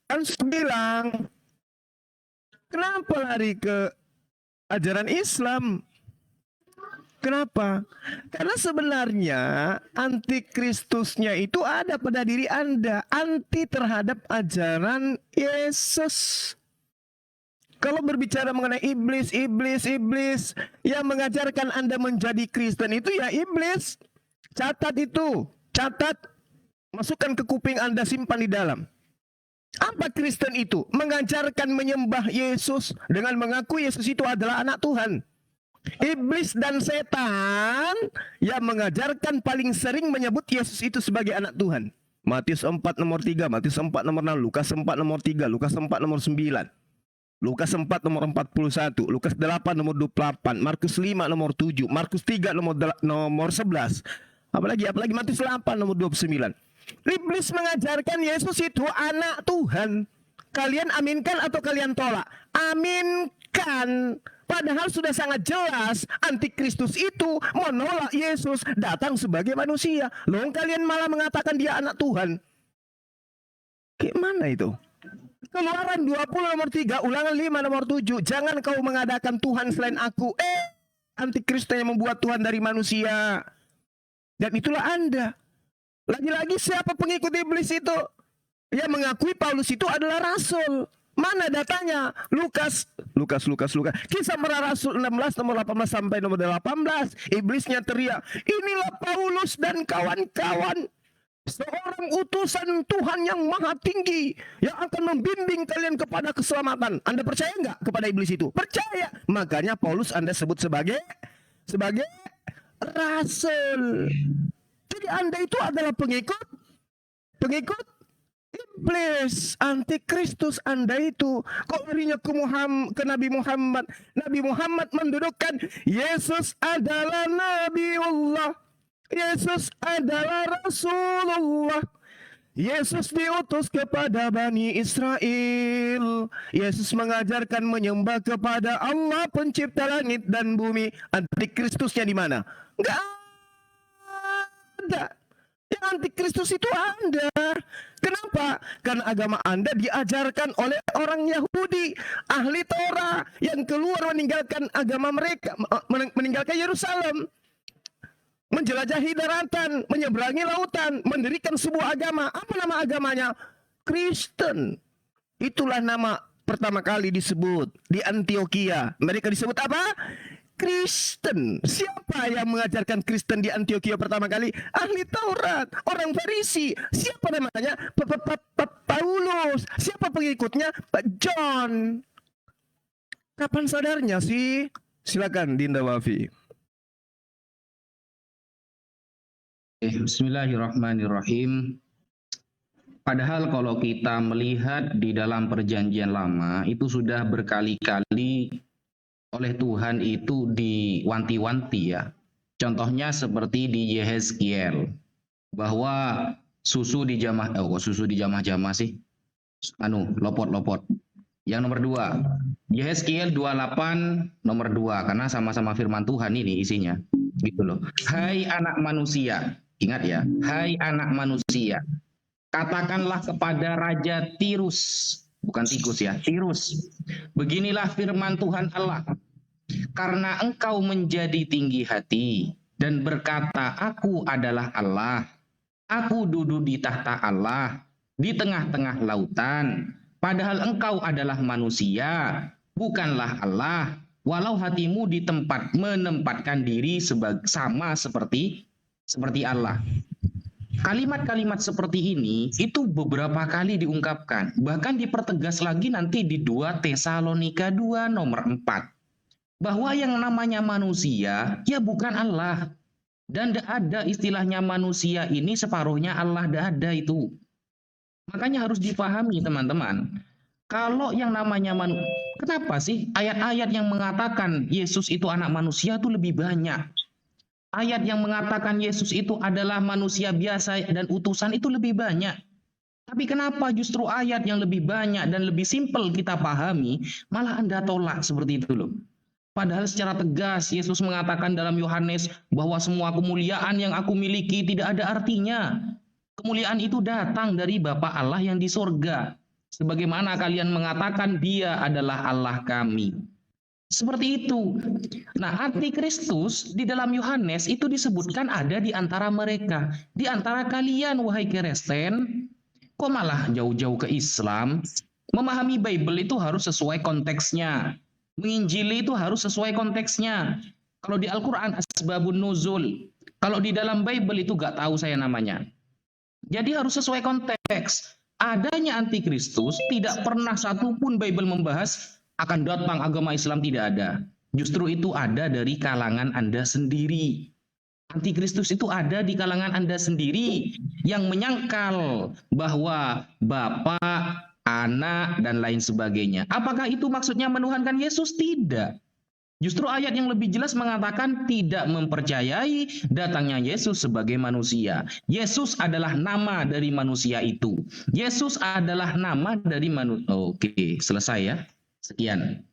Kan saya bilang, kenapa lari ke ajaran Islam? Kenapa? Karena sebenarnya antikristusnya itu ada pada diri Anda. Anti terhadap ajaran Yesus. Kalau berbicara mengenai iblis yang mengajarkan Anda menjadi Kristen itu ya iblis. Catat itu. Catat. Masukkan ke kuping Anda, simpan di dalam. Apa Kristen itu? Mengajarkan menyembah Yesus dengan mengaku Yesus itu adalah anak Tuhan. Iblis dan setan yang mengajarkan paling sering menyebut Yesus itu sebagai anak Tuhan. Matius 4 nomor 3, Matius 4 nomor 6, Lukas 4 nomor 3, Lukas 4 nomor 9, Lukas 4 nomor 41, Lukas 8 nomor 28, Markus 5 nomor 7, Markus 3 nomor 11. Apalagi Matius 8 nomor 29. Iblis mengajarkan Yesus itu anak Tuhan. Kalian aminkan atau kalian tolak? Aminkan. Padahal sudah sangat jelas antikristus itu menolak Yesus datang sebagai manusia. Loh, kalian malah mengatakan dia anak Tuhan. Gimana itu? Keluaran 20 nomor 3, Ulangan 5 nomor 7. Jangan kau mengadakan Tuhan selain aku. Antikristus yang membuat Tuhan dari manusia. Dan itulah Anda. Lagi-lagi siapa pengikut iblis itu? Yang mengakui Paulus itu adalah rasul. Mana datanya? Lukas. Kisah para Rasul 16 nomor 18 sampai nomor 18. Iblisnya teriak, inilah Paulus dan kawan-kawan, seorang utusan Tuhan yang maha tinggi, yang akan membimbing kalian kepada keselamatan. Anda percaya nggak kepada iblis itu? Percaya. Makanya Paulus Anda sebut sebagai rasul. Jadi Anda itu adalah pengikut iblis, antikristus Anda itu. Kok larinya ke Nabi Muhammad? Nabi Muhammad mendudukkan Yesus adalah Nabiullah, Yesus adalah Rasulullah, Yesus diutus kepada Bani Israel. Yesus mengajarkan menyembah kepada Allah pencipta langit dan bumi. Antikristusnya di mana? Enggak ada. Yang antikristus itu Anda. Kenapa? Karena agama Anda diajarkan oleh orang Yahudi, ahli Torah, yang keluar meninggalkan agama mereka, meninggalkan Yerusalem, menjelajahi daratan, menyeberangi lautan, mendirikan sebuah agama. Apa nama agamanya? Kristen. Itulah nama pertama kali disebut di Antioquia. Mereka disebut apa? Kristen. Siapa yang mengajarkan Kristen di Antioquia pertama kali? Ahli Taurat, orang Farisi. Siapa namanya? Paulus. Siapa pengikutnya? Pak John. Kapan sadarnya sih? Silakan Dinda Wafi. Bismillahirrahmanirrahim. Padahal kalau kita melihat di dalam perjanjian lama itu sudah berkali-kali oleh Tuhan itu diwanti-wanti ya. Contohnya seperti di Yehezkiel bahwa susu dijamah susu dijamah-jamah sih. Lopot. Yang nomor 2, Yehezkiel 28 nomor 2 karena sama-sama firman Tuhan ini isinya. Gitu loh. Hai anak manusia, ingat ya, hai anak manusia. Katakanlah kepada Raja Tirus, bukan tikus ya, Tirus. Beginilah firman Tuhan Allah. Karena engkau menjadi tinggi hati dan berkata, aku adalah Allah. Aku duduk di tahta Allah, di tengah-tengah lautan. Padahal engkau adalah manusia, bukanlah Allah. Walau hatimu di tempat menempatkan diri sama seperti Allah. Kalimat-kalimat seperti ini itu beberapa kali diungkapkan. Bahkan dipertegas lagi nanti di 2 Tesalonika 2 nomor 4. Bahwa yang namanya manusia ya bukan Allah. Dan tidak ada istilahnya manusia ini separuhnya Allah, tidak ada itu. Makanya harus dipahami teman-teman. Kalau yang namanya manusia, kenapa sih ayat-ayat yang mengatakan Yesus itu anak manusia itu lebih banyak? Ayat yang mengatakan Yesus itu adalah manusia biasa dan utusan itu lebih banyak. Tapi kenapa justru ayat yang lebih banyak dan lebih simpel kita pahami, malah Anda tolak seperti itu loh. Padahal secara tegas Yesus mengatakan dalam Yohanes bahwa semua kemuliaan yang aku miliki tidak ada artinya. Kemuliaan itu datang dari Bapa Allah yang di sorga. Sebagaimana kalian mengatakan Dia adalah Allah kami. Seperti itu. Nah, antikristus di dalam Yohanes itu disebutkan ada di antara mereka. Di antara kalian, wahai Kristen, kok malah jauh-jauh ke Islam? Memahami Bible itu harus sesuai konteksnya. Menginjili itu harus sesuai konteksnya. Kalau di Al-Quran, asbabun nuzul. Kalau di dalam Bible itu gak tahu saya namanya. Jadi harus sesuai konteks. Adanya antikristus tidak pernah satupun Bible membahas akan datang agama Islam, tidak ada. Justru itu ada dari kalangan Anda sendiri. Antikristus itu ada di kalangan Anda sendiri yang menyangkal bahwa Bapa, Anak, dan lain sebagainya. Apakah itu maksudnya menuhankan Yesus? Tidak. Justru ayat yang lebih jelas mengatakan tidak mempercayai datangnya Yesus sebagai manusia. Yesus adalah nama dari manusia itu. Yesus adalah nama dari manusia. Oke, selesai ya. Sekian.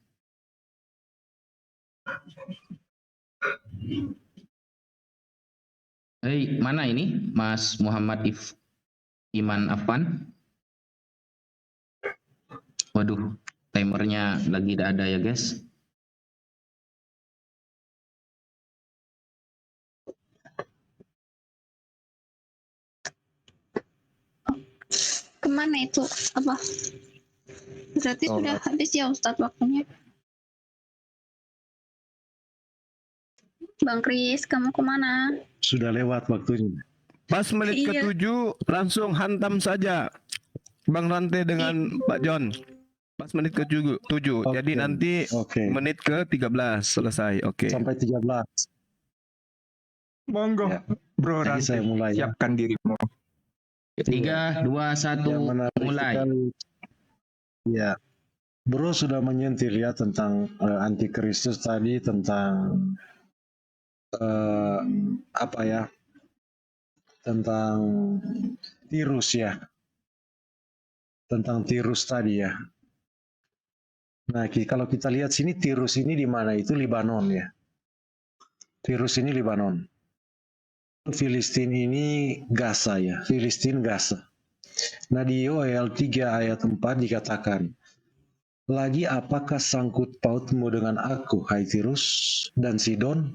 Hei, mana ini Mas Muhammad Iman Afan? Waduh, timernya lagi tidak ada ya guys. Kemana itu? Apa? Berarti sudah habis ya Ustadz waktunya. Bang Kris, kamu kemana? Sudah lewat waktunya. Pas menit Iya. ke-7 langsung hantam saja Bang Rante dengan Pak John. Pas menit ke-7. Oke. Jadi nanti Oke. menit ke-13 selesai. Oke. Sampai 13. Monggo, Ya. Bro Jadi Ranti, saya mulai ya. siapkan dirimu. 3, 2, 1, Yang menarik mulai. sekali. Ya, Bro sudah menyentil ya tentang antikristus tadi, tentang apa ya, tentang Tirus ya, tentang Tirus tadi ya. Nah, kalau kita lihat sini Tirus ini di mana? Itu Libanon ya. Tirus ini Libanon. Filistin ini Gaza ya, Filistin Gaza. Nah di Yoel 3 ayat 4 dikatakan, lagi apakah sangkut pautmu dengan aku, hai Tirus dan Sidon,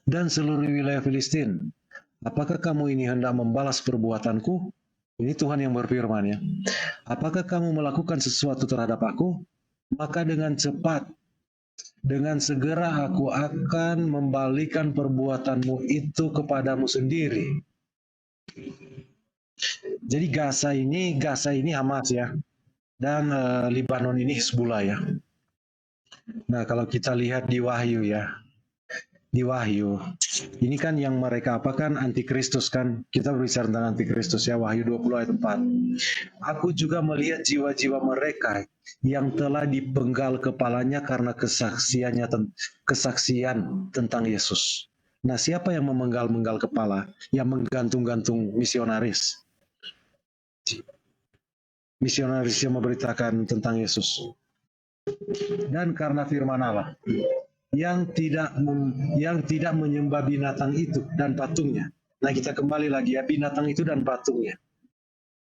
dan seluruh wilayah Filistin? Apakah kamu ini hendak membalas perbuatanku? Ini Tuhan yang berfirman ya. Apakah kamu melakukan sesuatu terhadap aku? Maka dengan cepat, dengan segera aku akan membalikan perbuatanmu itu kepadamu sendiri. Jadi Gaza ini Hamas ya. Dan Lebanon ini Hizbullah ya. Nah kalau kita lihat di Wahyu ya. Di Wahyu. Ini kan yang mereka apakan antikristus kan. Kita berbicara tentang antikristus ya. Wahyu 20 ayat 4. Aku juga melihat jiwa-jiwa mereka yang telah dipenggal kepalanya karena kesaksian tentang Yesus. Nah siapa yang memenggal-menggal kepala? Yang menggantung-gantung misionaris. Misionaris yang memberitakan tentang Yesus. Dan karena firman Allah yang tidak menyembah binatang itu dan patungnya. Nah kita kembali lagi ya, binatang itu dan patungnya.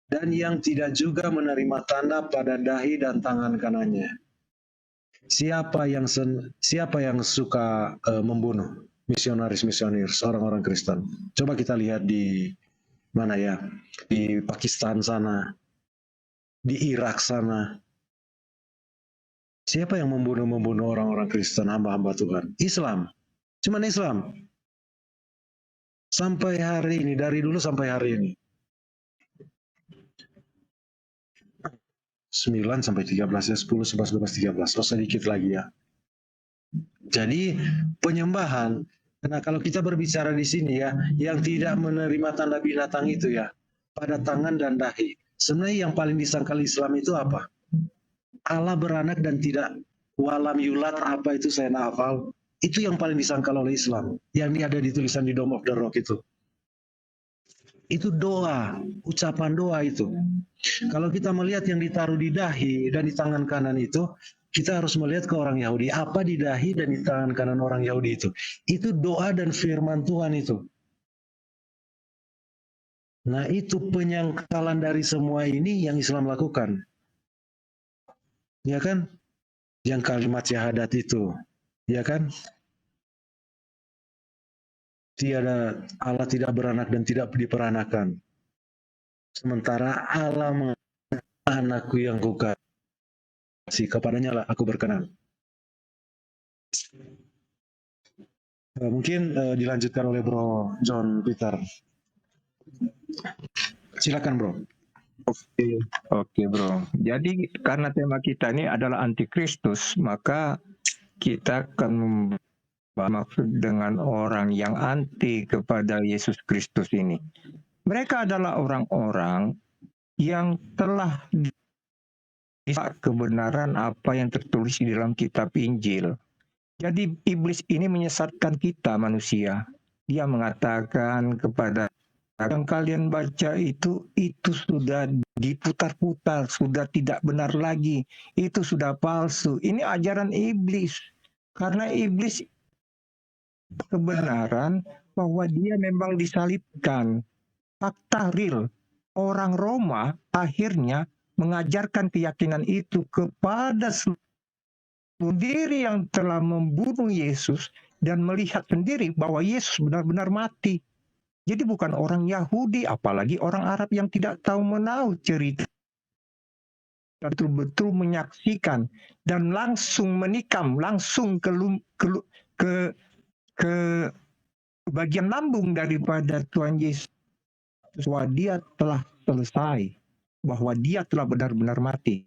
Dan yang tidak juga menerima tanda pada dahi dan tangan kanannya. Siapa yang suka membunuh misionaris orang-orang Kristen? Coba kita lihat di mana ya? Di Pakistan sana, di Irak sana. Siapa yang membunuh orang-orang Kristen, hamba-hamba Tuhan? Islam. Cuman Islam. Sampai hari ini, dari dulu sampai hari ini. 9 sampai 13 ya, 10, 11, 12, 13. Oh sedikit lagi ya. Jadi penyembahan. Nah kalau kita berbicara di sini ya, yang tidak menerima tanda binatang itu ya, pada tangan dan dahi. Sebenarnya yang paling disangkal Islam itu apa? Allah beranak dan tidak walam yulat, apa itu saya hafal. Itu yang paling disangkal oleh Islam. Yang ada di tulisan di Dome of the Rock itu. Itu doa, ucapan doa itu. Kalau kita melihat yang ditaruh di dahi dan di tangan kanan itu, kita harus melihat ke orang Yahudi. Apa di dahi dan di tangan kanan orang Yahudi itu? Itu doa dan firman Tuhan itu. Nah itu penyangkalan dari semua ini yang Islam lakukan. Ya kan? Yang kalimat syahadat itu. Ya kan? Allah tidak beranak dan tidak diperanakan. Sementara Allah mengatakan anakku yang kukasih, kepadanya lah aku berkenan. Mungkin dilanjutkan oleh Bro John Peter. Silakan Bro. Oke bro. Jadi karena tema kita ini adalah antikristus, maka kita akan maksud dengan orang yang anti kepada Yesus Kristus ini. Mereka adalah orang-orang yang telah kebenaran apa yang tertulis di dalam kitab Injil. Jadi iblis ini menyesatkan kita manusia. Dia mengatakan kepada yang kalian baca itu sudah diputar-putar, sudah tidak benar lagi, itu sudah palsu. Ini ajaran iblis. Karena iblis kebenaran bahwa dia memang disalibkan. Fakta real. Orang Roma akhirnya mengajarkan keyakinan itu kepada sendiri yang telah membunuh Yesus dan melihat sendiri bahwa Yesus benar-benar mati. Jadi bukan orang Yahudi, apalagi orang Arab yang tidak tahu menahu cerita. Betul-betul menyaksikan dan langsung menikam, langsung ke bagian lambung daripada Tuhan Yesus. Bahwa dia telah selesai, bahwa dia telah benar-benar mati.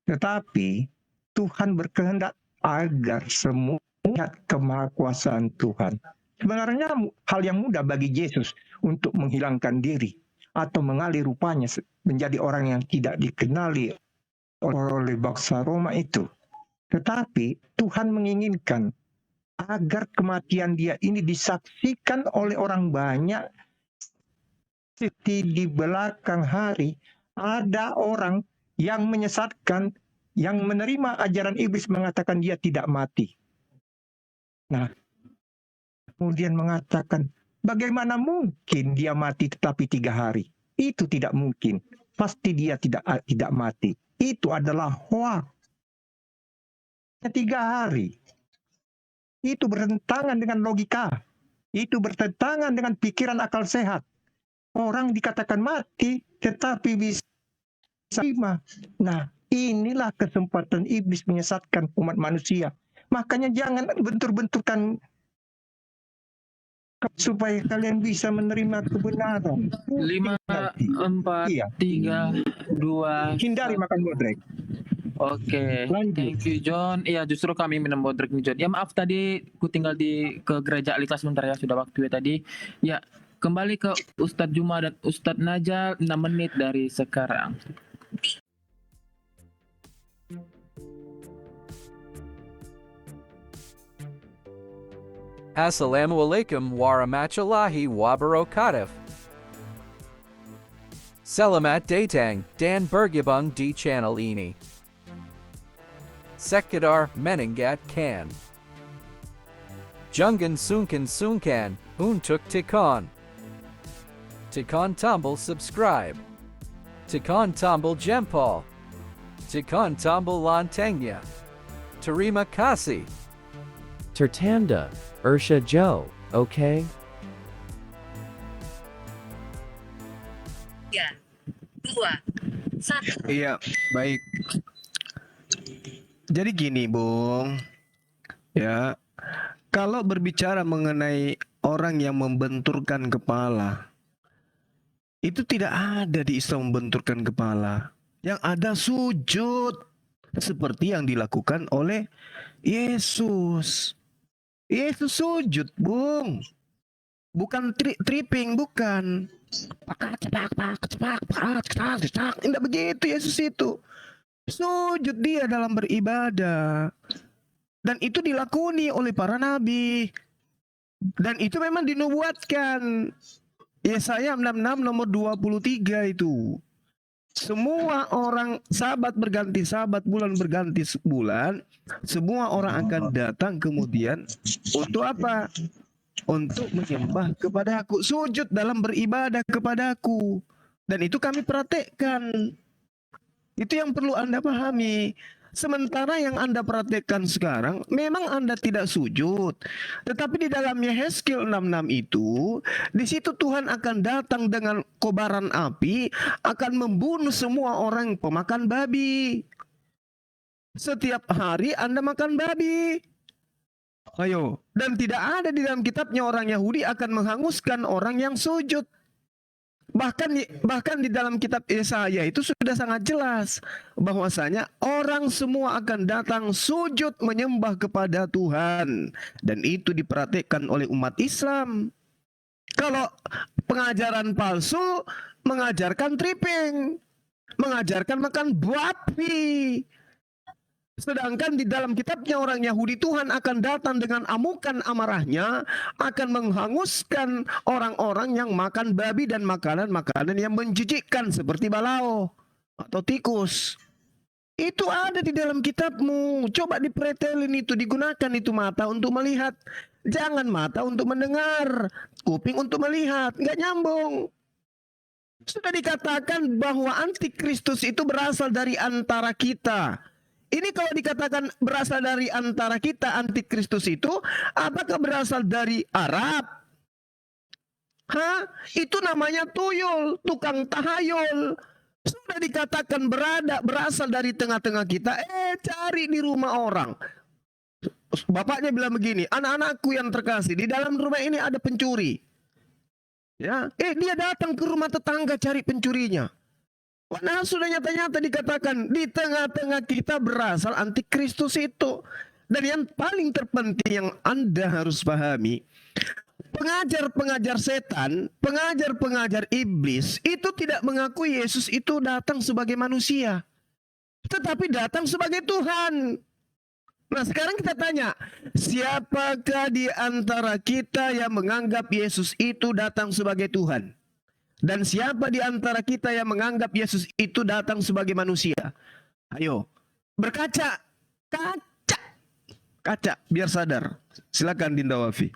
Tetapi Tuhan berkehendak agar semua melihat kemahakuasaan Tuhan. Sebenarnya hal yang mudah bagi Yesus untuk menghilangkan diri atau mengalih rupanya menjadi orang yang tidak dikenali oleh bangsa Roma itu. Tetapi Tuhan menginginkan agar kematian dia ini disaksikan oleh orang banyak. Di belakang hari ada orang yang menyesatkan, yang menerima ajaran iblis mengatakan dia tidak mati. Nah, kemudian mengatakan, bagaimana mungkin dia mati tetapi 3 hari? Itu tidak mungkin. Pasti dia tidak mati. Itu adalah hoax. 3 hari. Itu bertentangan dengan logika. Itu bertentangan dengan pikiran akal sehat. orang dikatakan mati, tetapi bisa terima. Nah, inilah kesempatan iblis menyesatkan umat manusia. Makanya jangan bentur-benturkan supaya kalian bisa menerima kebenaran. 5, 4, Iya. 3, 2. Hindari makan bodrek. Oke, Lanjut. thank you John. Iya, justru kami minum bodrek nih John. Ya maaf tadi ku tinggal ke gereja Alika sebentar ya, sudah waktu ya tadi. Ya, kembali ke Ustadz Juma dan Ustadz Najal 6 menit dari sekarang. Assalamualaikum warahmatullahi wabarakatuh. Selamat datang dan bergabung di channel ini. Sekedar mengingatkan. Jangan sungkan untuk tekan tombol subscribe. Tekan tombol jempol. Tekan tombol loncengnya. Terima kasih. Tertanda, Ursha Joe, okay? 3, 2, 1. Iya, baik. Jadi gini, Bung. Ya, kalau berbicara mengenai orang yang membenturkan kepala, itu tidak ada di Islam membenturkan kepala. Yang ada sujud seperti yang dilakukan oleh Yesus. Yesus sujud, Bung. Bukan tripping, bukan. Tidak begitu Yesus itu. Sujud dia dalam beribadah. Dan itu dilakoni oleh para nabi. Dan itu memang dinubuatkan. Yesaya 66 nomor 23 itu. Semua orang, sabat berganti sabat, bulan berganti bulan, semua orang akan datang kemudian untuk apa? Untuk menyembah kepadaku, sujud dalam beribadah kepadaku. Dan itu kami praktekkan. Itu yang perlu Anda pahami. Sementara yang Anda praktekkan sekarang, memang Anda tidak sujud. Tetapi di dalam Yehezkiel 66 itu, di situ Tuhan akan datang dengan kobaran api, akan membunuh semua orang pemakan babi. Setiap hari Anda makan babi. Ayo. Dan tidak ada di dalam kitabnya orang Yahudi akan menghanguskan orang yang sujud. Bahkan di dalam kitab Yesaya itu sudah sangat jelas bahwasanya orang semua akan datang sujud menyembah kepada Tuhan, dan itu diperhatikan oleh umat Islam. Kalau pengajaran palsu mengajarkan tripping, mengajarkan makan babi. Sedangkan di dalam kitabnya orang Yahudi, Tuhan akan datang dengan amukan amarahnya, akan menghanguskan orang-orang yang makan babi dan makanan-makanan yang menjijikkan seperti balao atau tikus. Itu ada di dalam kitabmu. Coba dipretelin itu, digunakan itu mata untuk melihat. Jangan mata untuk mendengar, kuping untuk melihat. Nggak nyambung. Sudah dikatakan bahwa antikristus itu berasal dari antara kita. Ini kalau dikatakan berasal dari antara kita, antikristus itu, apakah berasal dari Arab? Itu namanya tuyul, tukang tahayul. Sudah dikatakan berasal dari tengah-tengah kita, cari di rumah orang. Bapaknya bilang begini, anak-anakku yang terkasih, di dalam rumah ini ada pencuri. Ya, dia datang ke rumah tetangga cari pencurinya. Padahal sudah nyata-nyata dikatakan di tengah-tengah kita berasal antikristus itu. Dan yang paling terpenting yang Anda harus pahami, pengajar-pengajar setan, pengajar-pengajar iblis itu tidak mengakui Yesus itu datang sebagai manusia, tetapi datang sebagai Tuhan. Nah sekarang kita tanya, siapakah di antara kita yang menganggap Yesus itu datang sebagai Tuhan? Dan siapa di antara kita yang menganggap Yesus itu datang sebagai manusia? Ayo, berkaca. Kaca, biar sadar. Silakan Dinda Wafi.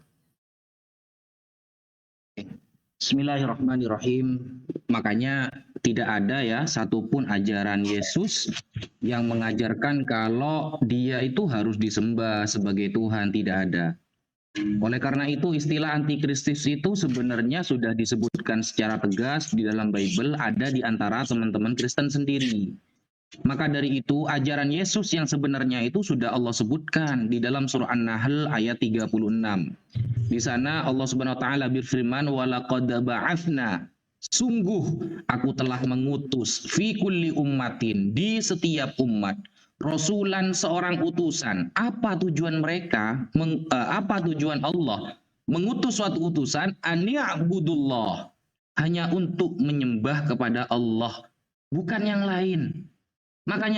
Bismillahirrahmanirrahim. Makanya tidak ada ya satupun ajaran Yesus yang mengajarkan kalau dia itu harus disembah sebagai Tuhan. Tidak ada. Oleh karena itu istilah antikristus itu sebenarnya sudah disebutkan secara tegas di dalam Bible, ada di antara teman-teman Kristen sendiri. Maka dari itu ajaran Yesus yang sebenarnya itu sudah Allah sebutkan di dalam surah An-Nahl ayat 36. Di sana Allah Subhanahu wa taala berfirman, "Walaqad ba'atsna", sungguh aku telah mengutus fi kulli ummatin, di setiap umat, rasulan, seorang utusan. Apa tujuan mereka? Apa tujuan Allah mengutus suatu utusan? An ya'budullah, hanya untuk menyembah kepada Allah, bukan yang lain. Maka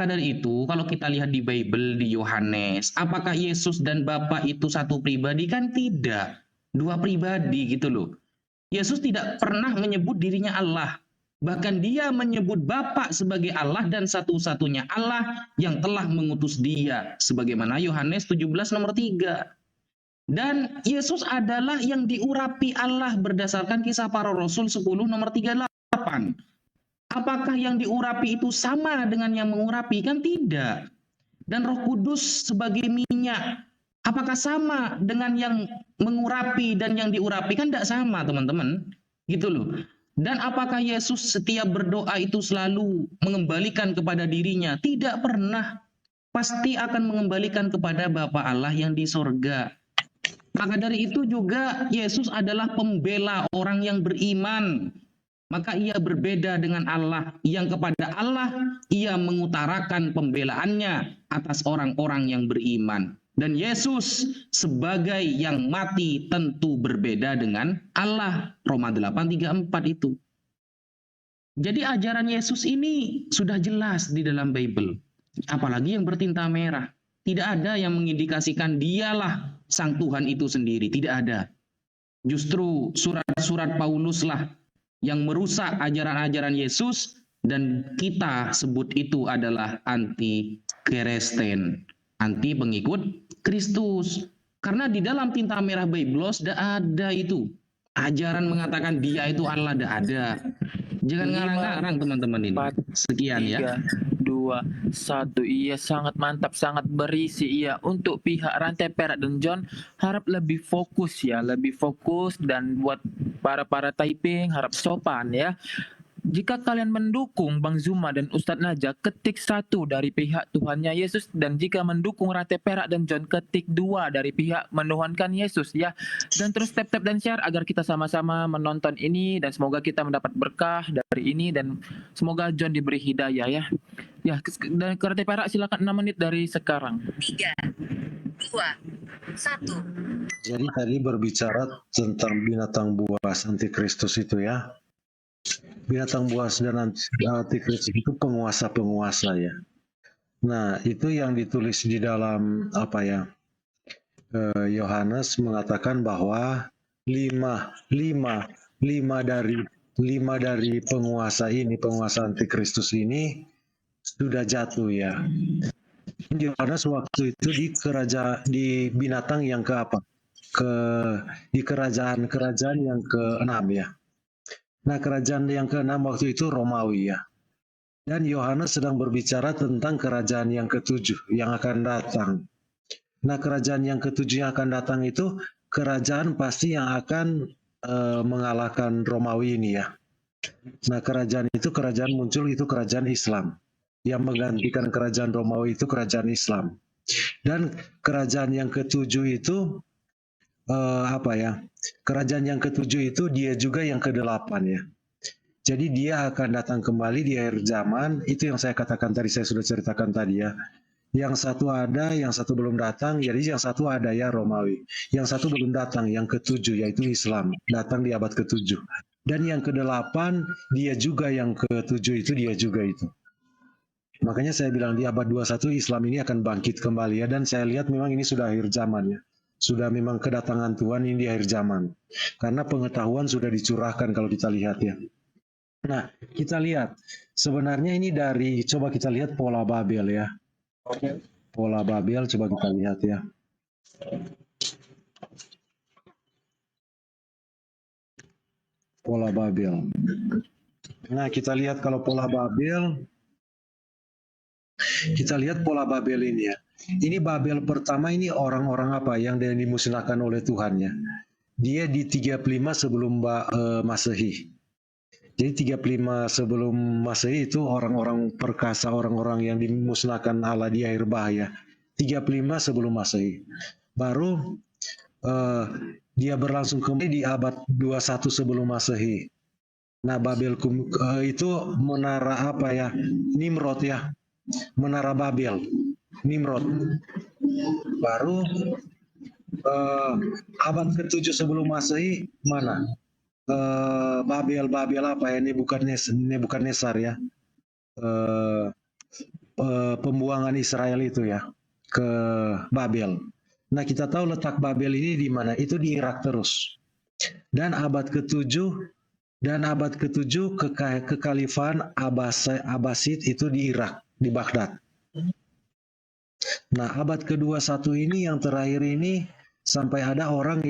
dari itu kalau kita lihat di Bible, di Yohanes, apakah Yesus dan Bapa itu satu pribadi? Kan tidak, dua pribadi gitu loh. Yesus tidak pernah menyebut dirinya Allah. Bahkan dia menyebut Bapa sebagai Allah dan satu-satunya Allah yang telah mengutus dia. Sebagaimana Yohanes 17 nomor 3. Dan Yesus adalah yang diurapi Allah berdasarkan Kisah Para Rasul 10 nomor 38. Apakah yang diurapi itu sama dengan yang mengurapi? Kan tidak. Dan Roh Kudus sebagai minyak, apakah sama dengan yang mengurapi dan yang diurapi? Kan tidak sama, teman-teman. Gitu loh. Dan apakah Yesus setiap berdoa itu selalu mengembalikan kepada dirinya? Tidak pernah. Pasti akan mengembalikan kepada Bapa Allah yang di sorga. Maka dari itu juga Yesus adalah pembela orang yang beriman. Maka ia berbeda dengan Allah, yang kepada Allah ia mengutarakan pembelaannya atas orang-orang yang beriman. Dan Yesus sebagai yang mati tentu berbeda dengan Allah. Roma 8:34 itu. Jadi ajaran Yesus ini sudah jelas di dalam Bible. Apalagi yang bertinta merah. Tidak ada yang mengindikasikan dialah sang Tuhan itu sendiri. Tidak ada. Justru surat-surat Paulus lah yang merusak ajaran-ajaran Yesus, dan kita sebut itu adalah anti-Kristen, anti pengikut Kristus. Karena di dalam tinta merah Bible tidak ada itu ajaran mengatakan dia itu Allah, tidak ada. Jangan ngarang-ngarang teman-teman ini. Sekian ya. 2, 1. Iya, sangat mantap, sangat berisi. Iya, untuk pihak Rantai Perak dan John harap lebih fokus ya, lebih fokus, dan buat para Taiping harap sopan ya. Jika kalian mendukung Bang Zuma dan Ustadz Najah, ketik 1 dari pihak Tuhannya Yesus, dan jika mendukung Rantai Perak dan John, ketik 2 dari pihak menuhankan Yesus ya. Dan terus tap dan share agar kita sama-sama menonton ini, dan semoga kita mendapat berkah dari ini, dan semoga John diberi hidayah ya. Ya, dan ke Rantai Perak silakan 6 menit dari sekarang. 3, 2, 1. Jadi tadi berbicara tentang binatang buas antikristus itu ya. Binatang buas dan antikristus itu penguasa-penguasa ya. Nah, itu yang ditulis di dalam Yohanes mengatakan bahwa lima dari penguasa ini, penguasa antikristus ini sudah jatuh ya. Yohanes waktu itu di binatang yang di kerajaan yang ke-6 ya. Nah, kerajaan yang ke-6 waktu itu Romawi ya. Dan Yohanes sedang berbicara tentang kerajaan yang ke-7 yang akan datang. Nah, kerajaan yang ke-7 yang akan datang itu kerajaan pasti yang akan mengalahkan Romawi ini ya. Nah, kerajaan muncul itu kerajaan Islam. Yang menggantikan kerajaan Romawi itu kerajaan Islam. Dan kerajaan yang ke-7 itu kerajaan yang ke-7 itu dia juga yang ke-8 ya. Jadi dia akan datang kembali di akhir zaman. Itu yang saya katakan tadi, saya sudah ceritakan tadi ya. Yang satu ada, yang satu belum datang. Jadi yang satu ada ya Romawi. Yang satu belum datang, yang ke-7 yaitu Islam. Datang di abad ke-7. Dan yang ke-8 dia juga yang ke-7 itu dia juga itu. Makanya saya bilang di abad 21 Islam ini akan bangkit kembali ya. Dan saya lihat memang ini sudah akhir zaman ya. Sudah memang kedatangan Tuhan ini di akhir zaman. Karena pengetahuan sudah dicurahkan kalau kita lihat ya. Nah, kita lihat. Sebenarnya ini coba kita lihat pola Babel ya. Pola Babel coba kita lihat ya. Pola Babel. Nah, kita lihat kalau pola Babel. Kita lihat pola Babel ini ya. Ini Babel pertama ini orang-orang apa yang dimusnahkan oleh Tuhannya. Dia di 35 sebelum Masehi. Jadi 35 sebelum Masehi itu orang-orang perkasa, orang-orang yang dimusnahkan Allah di air bah ya. 35 sebelum Masehi. Baru dia berlangsung kembali di abad 21 sebelum Masehi. Nah, Babel itu menara apa ya? Nimrod ya. Menara Babel. Nimrod. Baru abad ke-7 sebelum Masehi mana? Babel apa ya? Nebukadnezar ya. Pembuangan Israel itu ya ke Babel. Nah, kita tahu letak Babel ini di mana? Itu di Irak terus. Dan abad ke-7 kekhalifahan Abbasid itu di Irak, di Baghdad. Nah, abad ke-21 ini yang terakhir ini sampai ada orang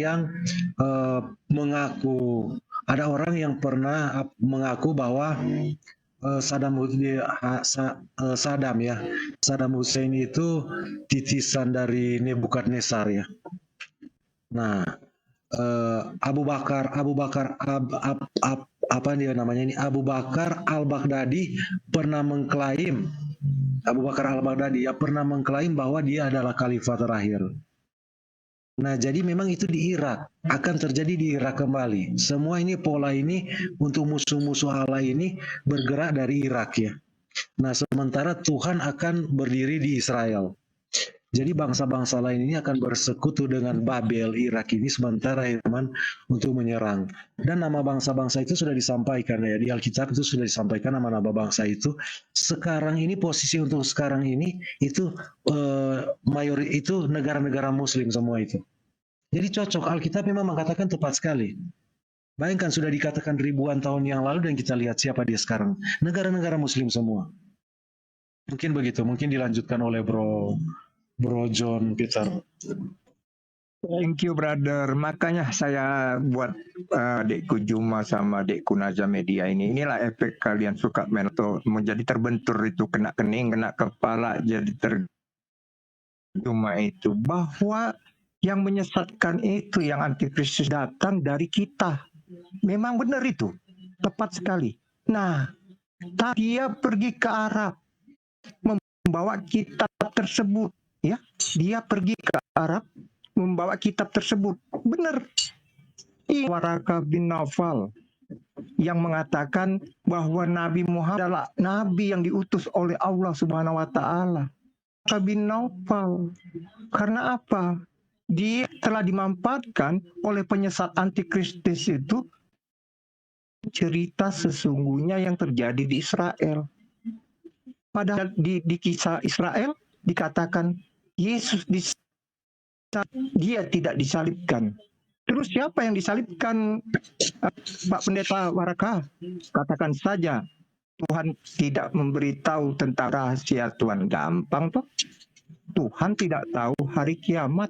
yang pernah mengaku bahwa Saddam Hussein itu titisan dari Nebukadnezar ya. Nah, Abu Bakar al-Baghdadi pernah mengklaim bahwa dia adalah khalifah terakhir. Nah, jadi memang itu di Irak, akan terjadi di Irak kembali. Semua ini pola ini untuk musuh-musuh Allah ini bergerak dari Irak ya. Nah, sementara Tuhan akan berdiri di Israel. Jadi bangsa-bangsa lain ini akan bersekutu dengan Babel, Irak ini sementara teman untuk menyerang. Dan nama bangsa-bangsa itu sudah disampaikan ya di Alkitab, itu sudah disampaikan nama-nama bangsa itu. Sekarang ini posisi untuk sekarang ini itu itu negara-negara Muslim semua itu. Jadi cocok, Alkitab memang mengatakan tepat sekali. Bayangkan sudah dikatakan ribuan tahun yang lalu dan kita lihat siapa dia sekarang. Negara-negara Muslim semua. Mungkin begitu, mungkin dilanjutkan oleh Bro John Peter. Thank you, brother. Makanya saya buat adikku Juma sama adikku Naza Media ini. Inilah efek kalian suka menjadi terbentur itu, kena kening, kena kepala, jadi Juma itu. Bahwa yang menyesatkan itu, yang antikristus datang dari kita. Memang benar itu. Tepat sekali. Nah, dia pergi ke Arab. Membawa kitab tersebut. Ya, dia pergi ke Arab membawa kitab tersebut. Benar. Waraka bin Naufal yang mengatakan bahwa Nabi Muhammad adalah nabi yang diutus oleh Allah Subhanahu wa taala. Waraka bin Naufal. Karena apa? Dia telah dimanfaatkan oleh penyesat antikristus itu cerita sesungguhnya yang terjadi di Israel. Padahal di kisah Israel dikatakan Yesus dia tidak disalibkan. Terus siapa yang disalibkan, Pak Pendeta Waraka? Katakan saja Tuhan tidak memberitahu tentang rahasia Tuhan. Gampang toh. Tuhan tidak tahu hari kiamat.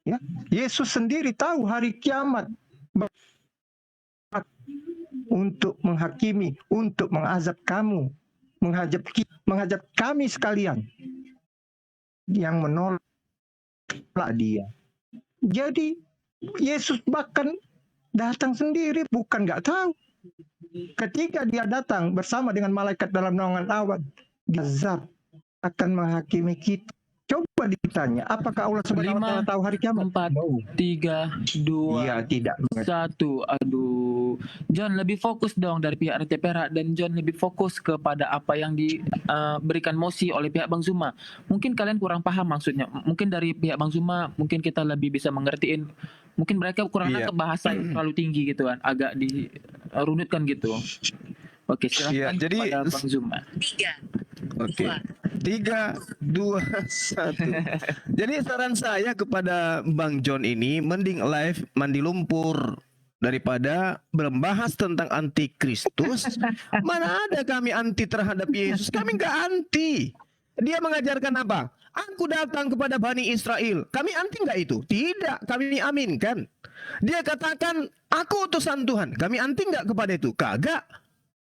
Ya, Yesus sendiri tahu hari kiamat untuk menghakimi, untuk mengazab kamu, mengazab kami sekalian yang menolak dia. Jadi Yesus bahkan datang sendiri, bukan nggak tahu. Ketika dia datang bersama dengan malaikat dalam naungan awan, dia azab akan menghakimi kita. Coba ditanya, apakah Allah Subhanahu wa taala tahu hari kiamat? 4, 3, 2, Iya, tidak. 1. Aduh. John lebih fokus dong dari pihak RT Perak, dan John lebih fokus kepada apa yang diberikan mosi oleh pihak Bang Zuma. Mungkin kalian kurang paham maksudnya. Mungkin dari pihak Bang Zuma mungkin kita lebih bisa mengertiin. Mungkin mereka kurang nangkep bahasa yang terlalu tinggi gitu kan, agak dirunutkan gitu. Oke, silakan jadi kepada Bang Zuma. 3, Oke. 3, 2, 1. Jadi saran saya kepada Bang John ini mending live mandi lumpur daripada membahas tentang antikristus. Mana ada kami anti terhadap Yesus? Kami nggak anti. Dia mengajarkan apa? Aku datang kepada Bani Israel. Kami anti nggak itu? Tidak, kami aminkan. Dia katakan, aku utusan Tuhan. Kami anti nggak kepada itu? Kagak.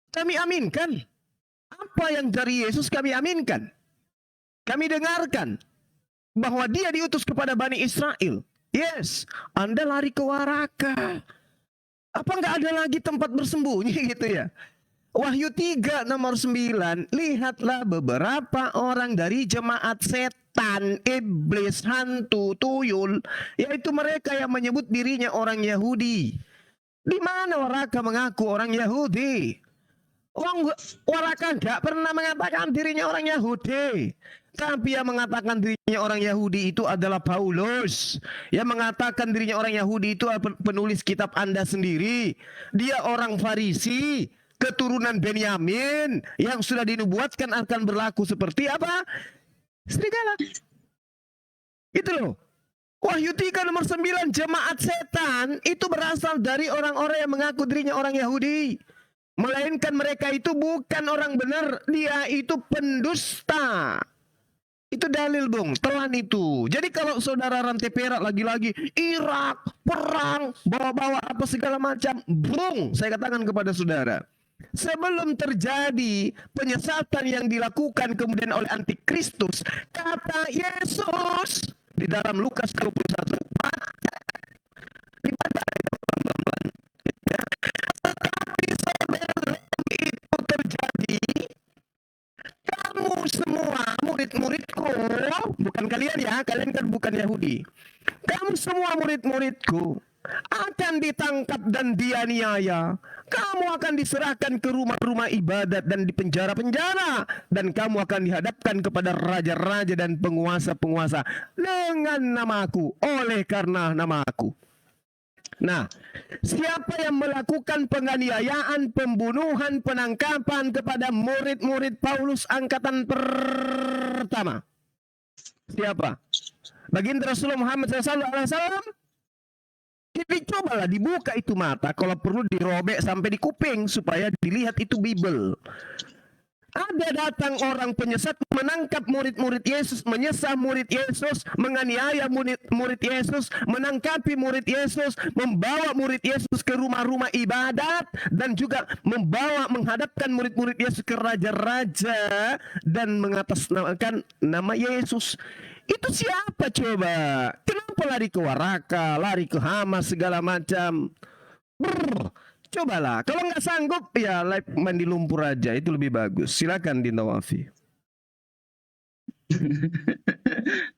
Kami aminkan. Apa yang dari Yesus kami aminkan. Kami dengarkan. bahwa dia diutus kepada Bani Israel. Yes, Anda lari ke Waraka. Apa nggak ada lagi tempat bersembunyi gitu ya? Wahyu 3 nomor 9, lihatlah beberapa orang dari jemaat setan, iblis, hantu, tuyul, yaitu mereka yang menyebut dirinya orang Yahudi. Di mana Waraka mengaku orang Yahudi? Waraka nggak pernah mengatakan dirinya orang Yahudi. Tapi yang mengatakan dirinya orang Yahudi itu adalah Paulus. Yang mengatakan dirinya orang Yahudi itu penulis kitab Anda sendiri. Dia orang Farisi, keturunan Benyamin, yang sudah dinubuatkan akan berlaku seperti apa? Serigala. Itu loh. Wahyu 3 nomor 9, jemaat setan itu berasal dari orang-orang yang mengaku dirinya orang Yahudi. Melainkan mereka itu bukan orang benar, dia itu pendusta. Itu dalil Bung, telan itu. Jadi kalau saudara rantai perak lagi-lagi Irak, perang, bawa-bawa apa segala macam, Bung, saya katakan kepada saudara, sebelum terjadi penyesatan yang dilakukan kemudian oleh antikristus, kata Yesus di dalam Lukas 21, tetapi sebelum itu terjadi, kamu semua murid-muridku, bukan kalian ya, kalian kan bukan Yahudi. Kamu semua murid-muridku akan ditangkap dan dianiaya. Kamu akan diserahkan ke rumah-rumah ibadat dan di penjara-penjara. Dan kamu akan dihadapkan kepada raja-raja dan penguasa-penguasa dengan namaku, oleh karena namaku. Nah, siapa yang melakukan penganiayaan, pembunuhan, penangkapan kepada murid-murid Paulus angkatan pertama? Siapa? Baginda Rasulullah Muhammad SAW. Jadi cobalah dibuka itu mata, kalau perlu dirobek sampai di kuping supaya dilihat itu Bible. Ada datang orang penyesat menangkap murid-murid Yesus, menyesah murid Yesus, menganiaya murid Yesus, menangkapi murid Yesus, membawa murid Yesus ke rumah-rumah ibadat, dan juga menghadapkan murid-murid Yesus ke raja-raja dan mengatasnamakan nama Yesus. Itu siapa coba? Kenapa lari ke Waraka, lari ke Hamas segala macam? Cobalah, kalau nggak sanggup ya mandi lumpur aja, itu lebih bagus. Silakan Dinda Wafi.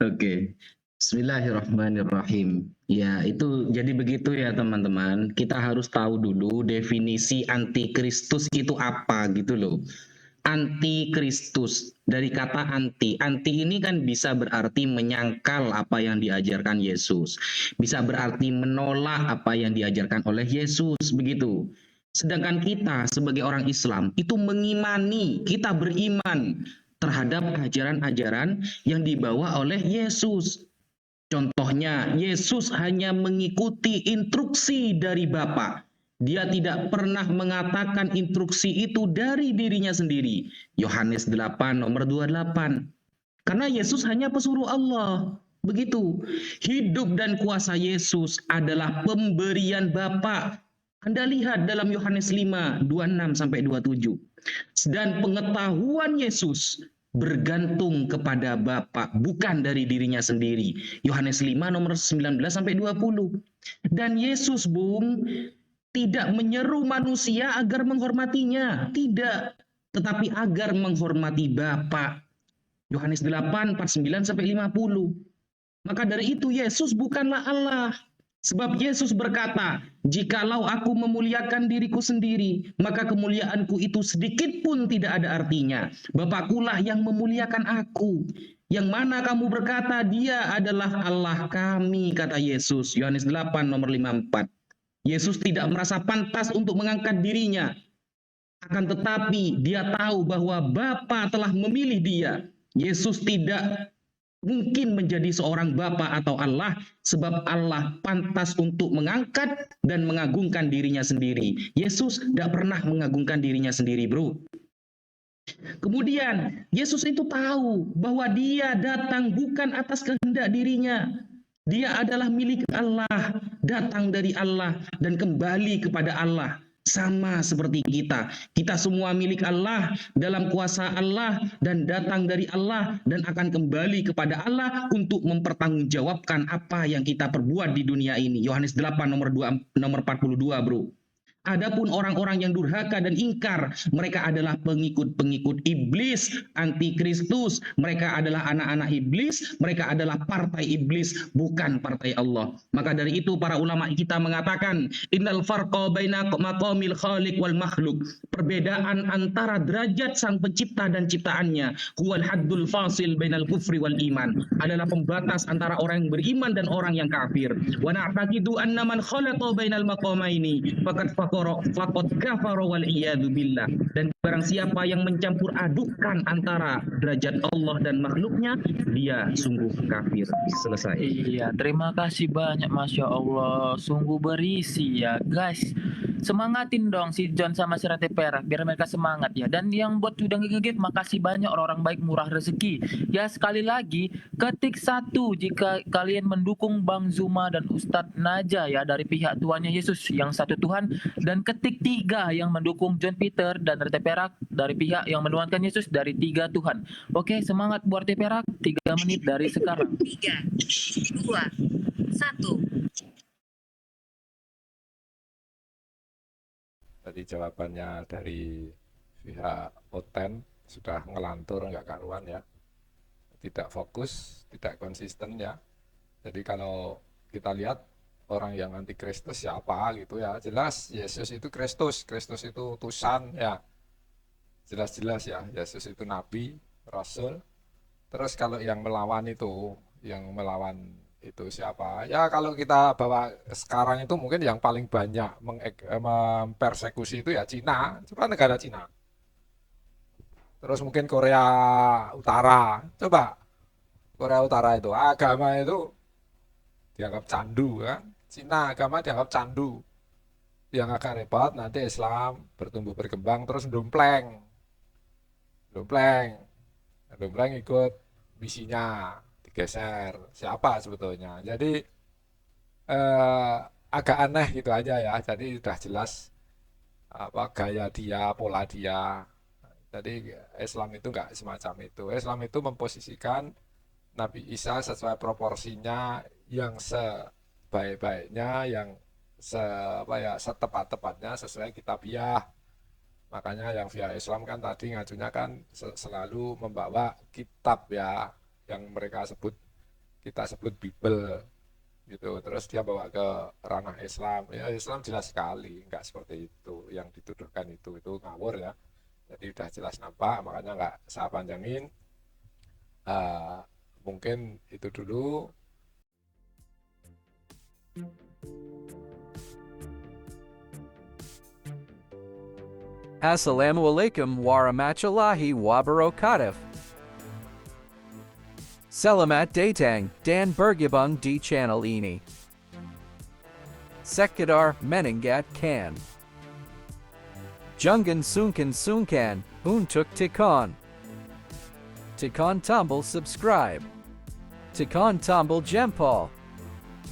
Oke. Bismillahirrahmanirrahim. Ya, itu jadi begitu ya teman-teman. Kita harus tahu dulu definisi antikristus itu apa gitu loh. Antikristus, dari kata anti. Anti ini kan bisa berarti menyangkal apa yang diajarkan Yesus. Bisa berarti menolak apa yang diajarkan oleh Yesus, begitu. Sedangkan kita sebagai orang Islam itu mengimani, kita beriman terhadap ajaran-ajaran yang dibawa oleh Yesus. Contohnya, Yesus hanya mengikuti instruksi dari Bapa. Dia tidak pernah mengatakan instruksi itu dari dirinya sendiri. Yohanes 8 nomor 28. Karena Yesus hanya pesuruh Allah. Begitu. Hidup dan kuasa Yesus adalah pemberian Bapa. Anda lihat dalam Yohanes 5, 26 sampai 27. Dan pengetahuan Yesus bergantung kepada Bapa, bukan dari dirinya sendiri. Yohanes 5 nomor 19 sampai 20. Dan Yesus, Bung, tidak menyeru manusia agar menghormatinya, tidak, tetapi agar menghormati Bapa. Yohanes 8, 49 sampai 50. Maka dari itu Yesus bukanlah Allah. Sebab Yesus berkata, jikalau aku memuliakan diriku sendiri, maka kemuliaanku itu sedikit pun tidak ada artinya. Bapakkulah yang memuliakan aku. Yang mana kamu berkata dia adalah Allah kami, kata Yesus. Yohanes 8 nomor 54. Yesus tidak merasa pantas untuk mengangkat dirinya. Akan tetapi dia tahu bahwa Bapa telah memilih dia. Yesus tidak mungkin menjadi seorang Bapa atau Allah, sebab Allah pantas untuk mengangkat dan mengagungkan dirinya sendiri. Yesus tidak pernah mengagungkan dirinya sendiri, bro. Kemudian Yesus itu tahu bahwa dia datang bukan atas kehendak dirinya. Dia adalah milik Allah, datang dari Allah dan kembali kepada Allah. sama seperti kita. Kita semua milik Allah, dalam kuasa Allah, dan datang dari Allah, dan akan kembali kepada Allah untuk mempertanggungjawabkan apa yang kita perbuat di dunia ini. Yohanes 8 nomor 42, bro. Adapun orang-orang yang durhaka dan ingkar, mereka adalah pengikut-pengikut iblis, antikristus. Mereka adalah anak-anak iblis, mereka adalah partai iblis, bukan partai Allah. Maka dari itu para ulama kita mengatakan, innal farqa baina maqamil khaliq wal makhluk. Perbedaan antara derajat sang pencipta dan ciptaannya, huwal haddul fasil bainal kufri wal iman. Adalah pembatas antara orang yang beriman dan orang yang kafir. Wa na'taqidu anna man khalaqa bainal maqamaini faqad kafara wal iyadu billah. Dan barang siapa yang mencampur adukkan antara derajat Allah dan makhluknya, dia sungguh kafir. Selesai. Iya, terima kasih banyak, Masya Allah. Sungguh berisi ya, guys. Semangatin dong si John sama si Rate Perak biar mereka semangat ya. Dan yang buat udah ngegit, makasih banyak orang-orang baik murah rezeki. Ya sekali lagi, ketik 1 jika kalian mendukung Bang Zuma dan Ustadz Naja ya dari pihak Tuhannya Yesus yang satu Tuhan. Dan ketik 3 yang mendukung John Peter dan Rate Perak dari pihak yang menuhankan Yesus dari 3 Tuhan. Oke, semangat buat Rate Perak. 3 menit dari sekarang. 3, 2, 1. Tadi jawabannya dari pihak Oten sudah ngelantur nggak karuan ya, tidak fokus, tidak konsisten ya. Jadi kalau kita lihat orang yang anti Kristus siapa gitu ya, jelas Yesus itu Kristus, Kristus itu utusan ya, jelas-jelas ya, Yesus itu nabi, rasul. Terus kalau yang melawan itu siapa? Ya kalau kita bawa sekarang itu mungkin yang paling banyak mempersekusi itu ya Cina, coba negara Cina. Terus mungkin Korea Utara, coba Korea Utara itu agama itu dianggap candu kan? Cina agama dianggap candu. Yang agak repot nanti Islam bertumbuh berkembang terus dompleng ikut misinya. Digeser siapa sebetulnya, jadi agak aneh gitu aja ya. Jadi sudah jelas apa gaya dia, pola dia. Jadi Islam itu enggak semacam itu. Islam itu memposisikan Nabi Isa sesuai proporsinya yang sebaik-baiknya, yang setepat-tepatnya sesuai kitabiah. Makanya yang via Islam kan tadi ngajunya kan selalu membawa kitab ya, yang kita sebut Bible gitu, terus dia bawa ke ranah Islam. Ya Islam jelas sekali nggak seperti itu, yang dituduhkan itu ngawur ya. Jadi udah jelas nampak, makanya nggak saya panjangin. Mungkin itu dulu. Assalamualaikum warahmatullahi wabarakatuh. Selamat datang dan bergabung di channel ini. Sekedar mengingatkan. Jangan sungkan untuk tekan tombol subscribe. Tekan tombol jempol.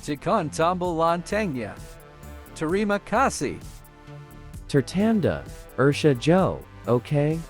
Tekan tombol loncengnya. Terima kasih. Tertanda, Ursha Joe, okay?